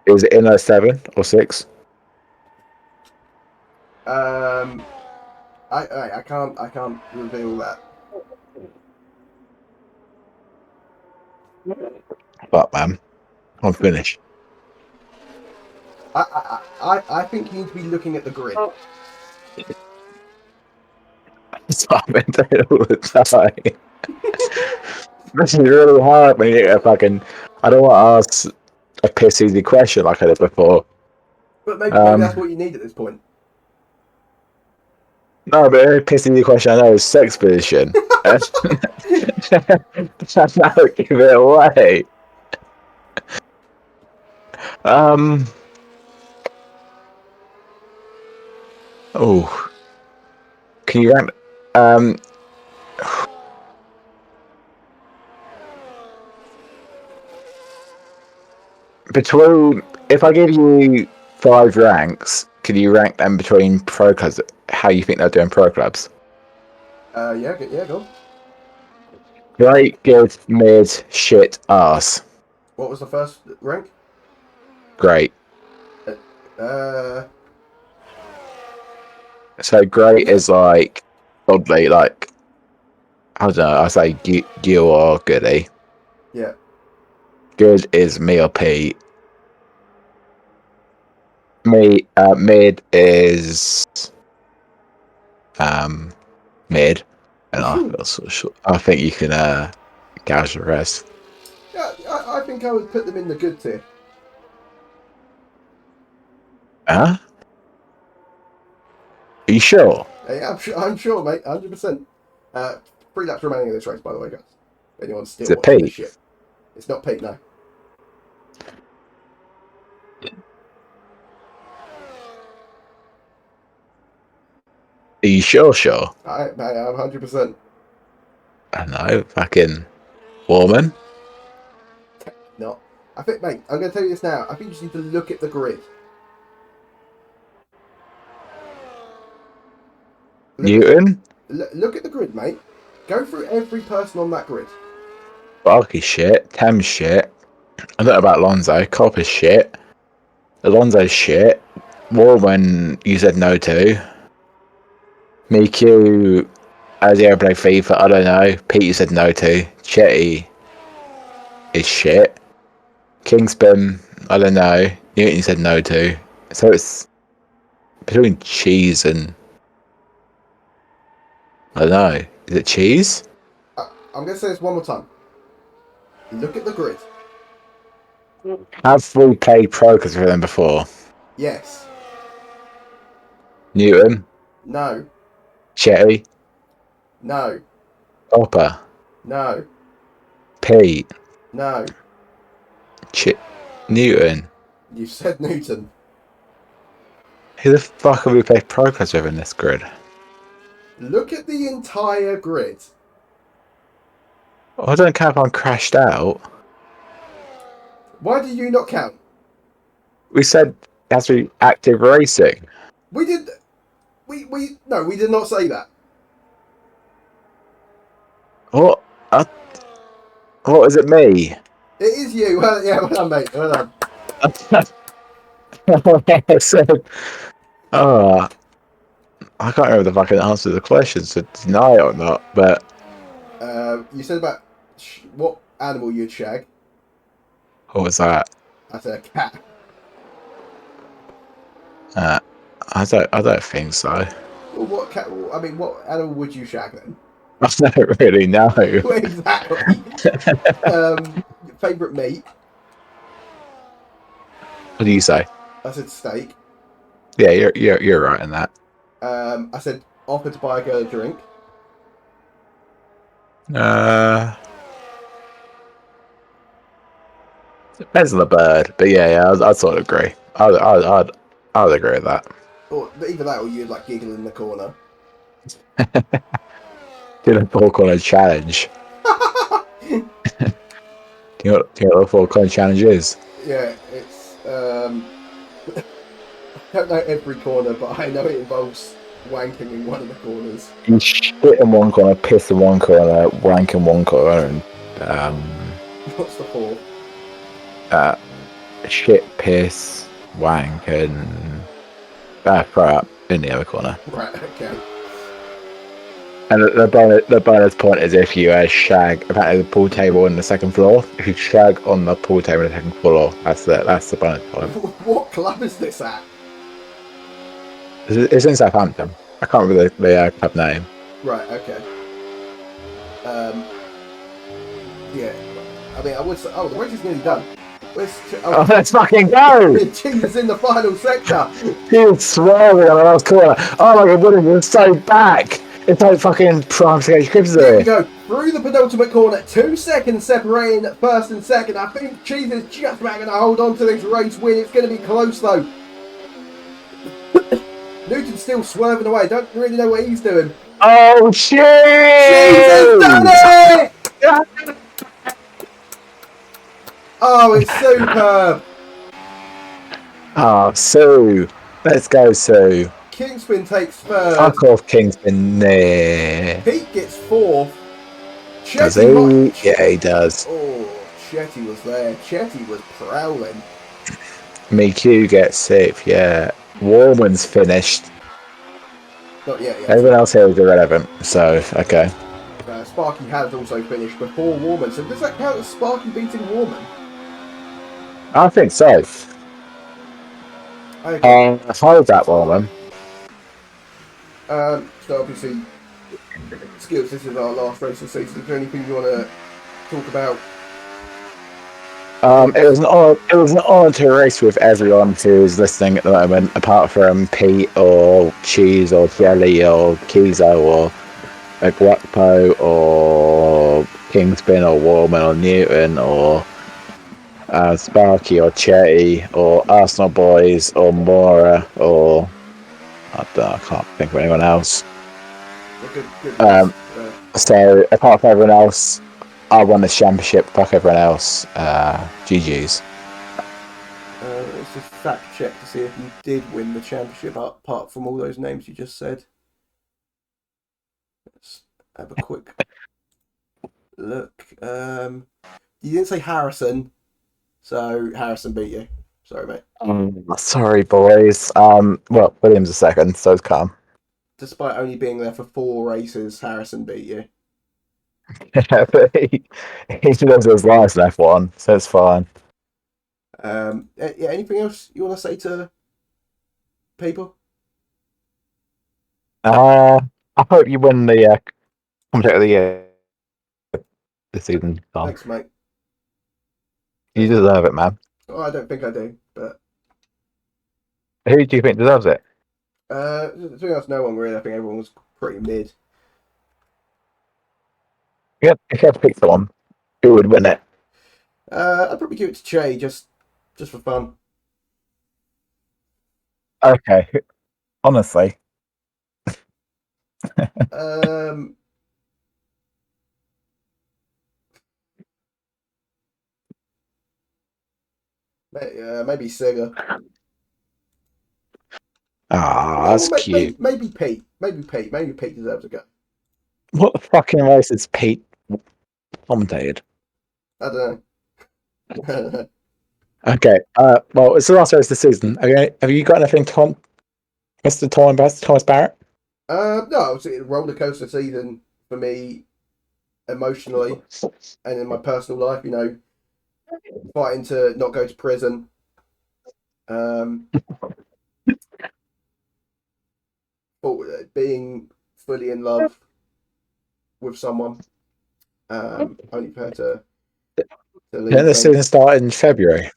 Is it in a 7 or 6? I can't reveal that. But man, I'm finished. I think you need to be looking at the grid. That's what I've been doing all the time. This is really hard when you get a fucking. I don't want to ask a piss easy question like I did before. But maybe that's what you need at this point. No, but every piss easy question I know is sex position. That's not give it away. Oh, can you rank? Between, if I give you 5 ranks, can you rank them between pro clubs? How you think they're doing pro clubs? Yeah, go on. Great, good, mid, shit, arse. What was the first rank? Great. So great is like oddly like I don't know. I say you or goody. Yeah. Good is me or Pete. Me mid is mid, and I think you can gouge the rest. Yeah, I think I would put them in the good tier. Huh? Are you sure? Yeah, I'm sure, mate. 100%. 3 laps remaining in this race, by the way, guys. If anyone's Is still it watching this Pete? shit. It's not Pete, no. Are you sure? Sure. I'm 100%. I know. Fucking woman. Not. I think, mate, I'm going to tell you this now. I think you just need to look at the grid. Newton. Look at the grid, mate. Go through every person on that grid. Barky shit. Thames shit. I don't know about Alonso. Cop is shit. Alonso's shit. Warman, you said no to. Miku, as he ever played FIFA, I don't know. Pete, you said no to. Chetty is shit. Kingspin, I don't know. Newton, you said no to. So it's between cheese and. I don't know. Is it cheese? I'm going to say this one more time. Look at the grid. Have we played Procas with them before? Yes. Newton, No. Chetty, No. Hopper, No. Pete, No. Newton. You said Newton. Who the fuck have we played Procas with in this grid? Look at the entire grid. I don't care if I'm crashed out. Why did you not count? We said it has to be active racing. We did. No, we did not say that. What? What is it? Me? It is you. Well, yeah, well done, mate. Well done. I said, oh, I can't remember the fucking answer to the question, so deny it or not. But You said about what animal you'd shag. what was that? I said a cat. I don't think so. Well, what cat? I mean, what animal would you shag then? I don't really know. Well, exactly. Favorite meat? What do you say? I said steak. Yeah, you're right in that. I said offer to buy a girl a drink. Depends on the bird, but yeah, I'd sort of agree. I'd agree with that. Or either that, or you'd like giggle in the corner. Do the four corner challenge. Do you know what the four corner challenge is? Yeah, it's I don't know every corner, but I know it involves wanking in one of the corners. You shit in one corner, piss in one corner, wank in one corner, and What's the fourth? shit, piss, wank, and throw up in the other corner. Right. Okay. And the bonus point is if you shag apparently the pool table on the second floor. If you shag on the pool table on the second floor, that's the bonus point. What club is this at? It's in Southampton. I can't remember the club name. Right. Okay. Yeah. I mean, I would say. Oh, the race is nearly done. Let's fucking go! Cheese is in the final sector. He was swerving on the last corner. Oh my god, Williams was so back! It's like fucking prime stage Cribs There there. we go. Through the penultimate corner. 2 seconds separating first and second. I think Cheese is just about going to hold on to this race win. It's going to be close though. Newton's still swerving away. Don't really know what he's doing. Oh shit! Cheese has done it! Oh, it's superb. Oh, Sue. Let's go, Sue. Kingspin takes third. Fuck off, Kingston. Nah. Pete gets fourth. Does he? Yeah, he does. Oh, Chetty was there. Chetty was prowling. Miku gets sixth, yeah. Warman's finished. Not yet, yet. Everyone else here is irrelevant, so, okay. Sparky has also finished before Warman. So does that count as Sparky beating Warman? I think so. Okay. Hold that, Warman. So obviously, Skills, this is our last race of the season. Is there anything you want to talk about It was an honour race with everyone who's listening at the moment, apart from Pete or Cheese or Jelly or Kizo or Guapo or Kingspin or Warman or Newton or Sparky or Chetty or Arsenal Boys or Mora or I can't think of anyone else. Good Um, list. So apart from everyone else, I won the championship. Fuck everyone else. GG's. Let's just fact check to see if you did win the championship apart from all those names you just said. Let's have a quick look. You didn't say Harrison, so Harrison beat you. Sorry, mate. Sorry, boys. Well, William's a second, so it's calm. Despite only being there for 4 races, Harrison beat you. He still has his lives left one, so it's fine. Yeah. Anything else you want to say to people? I hope you win the Commentator of the Year this season, Tom. Thanks, mate. You deserve it, man. Oh, I don't think I do, but Who do you think deserves it? to be honest, no one really. I think everyone was pretty mid. Yep, if you had to pick someone, who would win it? I'd probably give it to Che just for fun. Okay, honestly. Um, maybe Sega. Ah, that's cute. Maybe Pete. Maybe Pete. Maybe Pete deserves a go. What fucking race is Pete commentated? I don't know. Okay. Well, it's the last race of the season. Have you got anything to Mr. Thomas Barrett? No, it's a roller coaster season for me emotionally and in my personal life. You know, fighting to not go to prison. Being fully in love with someone. Only for her to Didn't leave the me. season start in February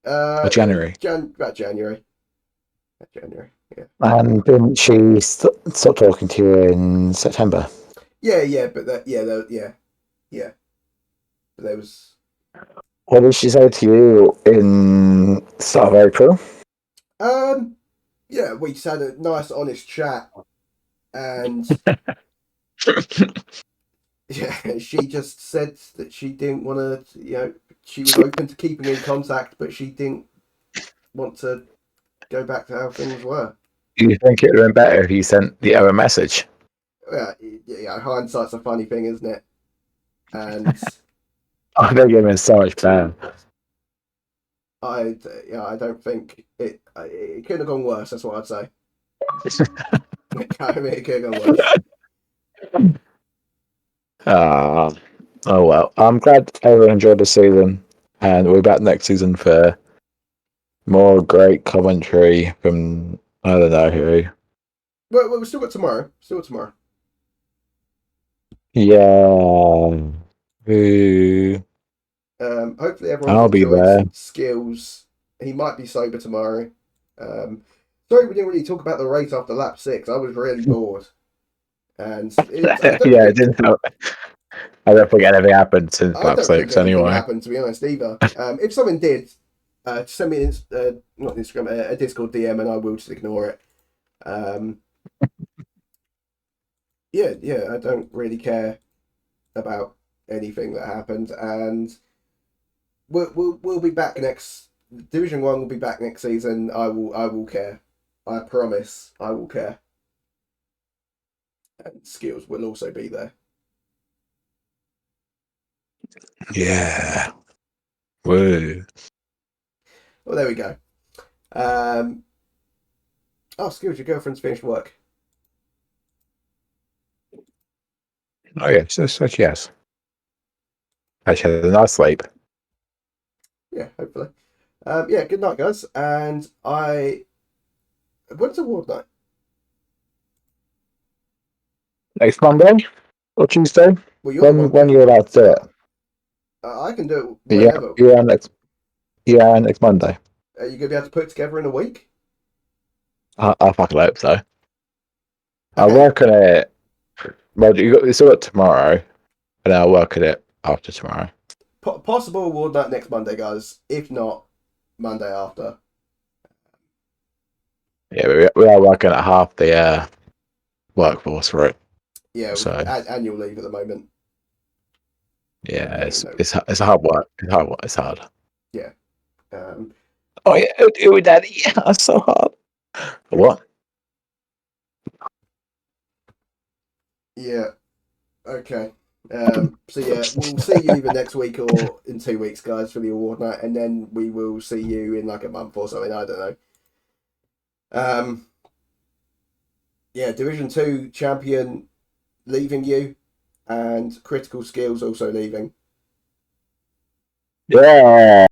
or January? About January. January, yeah. And didn't she stop talking to you in September? Yeah, but yeah. But there was. What did she say to you in start of April? Yeah, we just had a nice, honest chat, and yeah, she just said that she didn't want to. You know, she was open to keeping in contact, but she didn't want to go back to how things were. Do you think it would have been better if you sent the other message? Yeah, hindsight's a funny thing, isn't it? And I think it would have been so much better. I don't think it could have gone worse. That's what I'd say. I mean, it could have gone worse. Oh well. I'm glad everyone enjoyed the season, and we'll be back next season for more great commentary from I don't know who. Well, we still got tomorrow. Yeah. Who? Hopefully everyone's I'll be enjoyed there. Skills. He might be sober tomorrow. Sorry we didn't really talk about the race after lap 6. I was really bored. And It didn't help. I don't think anything happened since I lap don't think 6 anything anyway. happened, to be honest, either. If something did, send me not Instagram, a Discord DM, and I will just ignore it. Yeah, I don't really care about anything that happened, and we'll be back next. Division 1 will be back next season. I will care. I promise I will care. And Skills will also be there. Yeah. Woo. Well, there we go. Skills, your girlfriend's finished work. Oh yeah, so yes. I had a nice sleep. Yeah, hopefully. Yeah, good night, guys. And when's award night? Next Monday or Tuesday? Well, you're the one. When you're allowed to do it? I can do it Yeah, whenever. next Monday. Are you gonna be able to put it together in a week? I fucking hope so. I'll Okay, work on it. Well, you still got tomorrow, and I'll work on it after tomorrow. possible award night next Monday, guys. If not, Monday after. Yeah, we are working at half the workforce for it. Yeah, So annual leave at the moment. yeah, Yeah, no, it's hard work. It's hard work. It's hard. yeah. Um, Oh yeah, do it, daddy. Yeah, it's so hard. What? yeah. Okay. So yeah, we'll see you either next week or in 2 weeks, guys, for the award night, and then we will see you in like a month or something. I don't know. Um, yeah, Division Two champion leaving you, and Critical Skills also leaving. Yeah.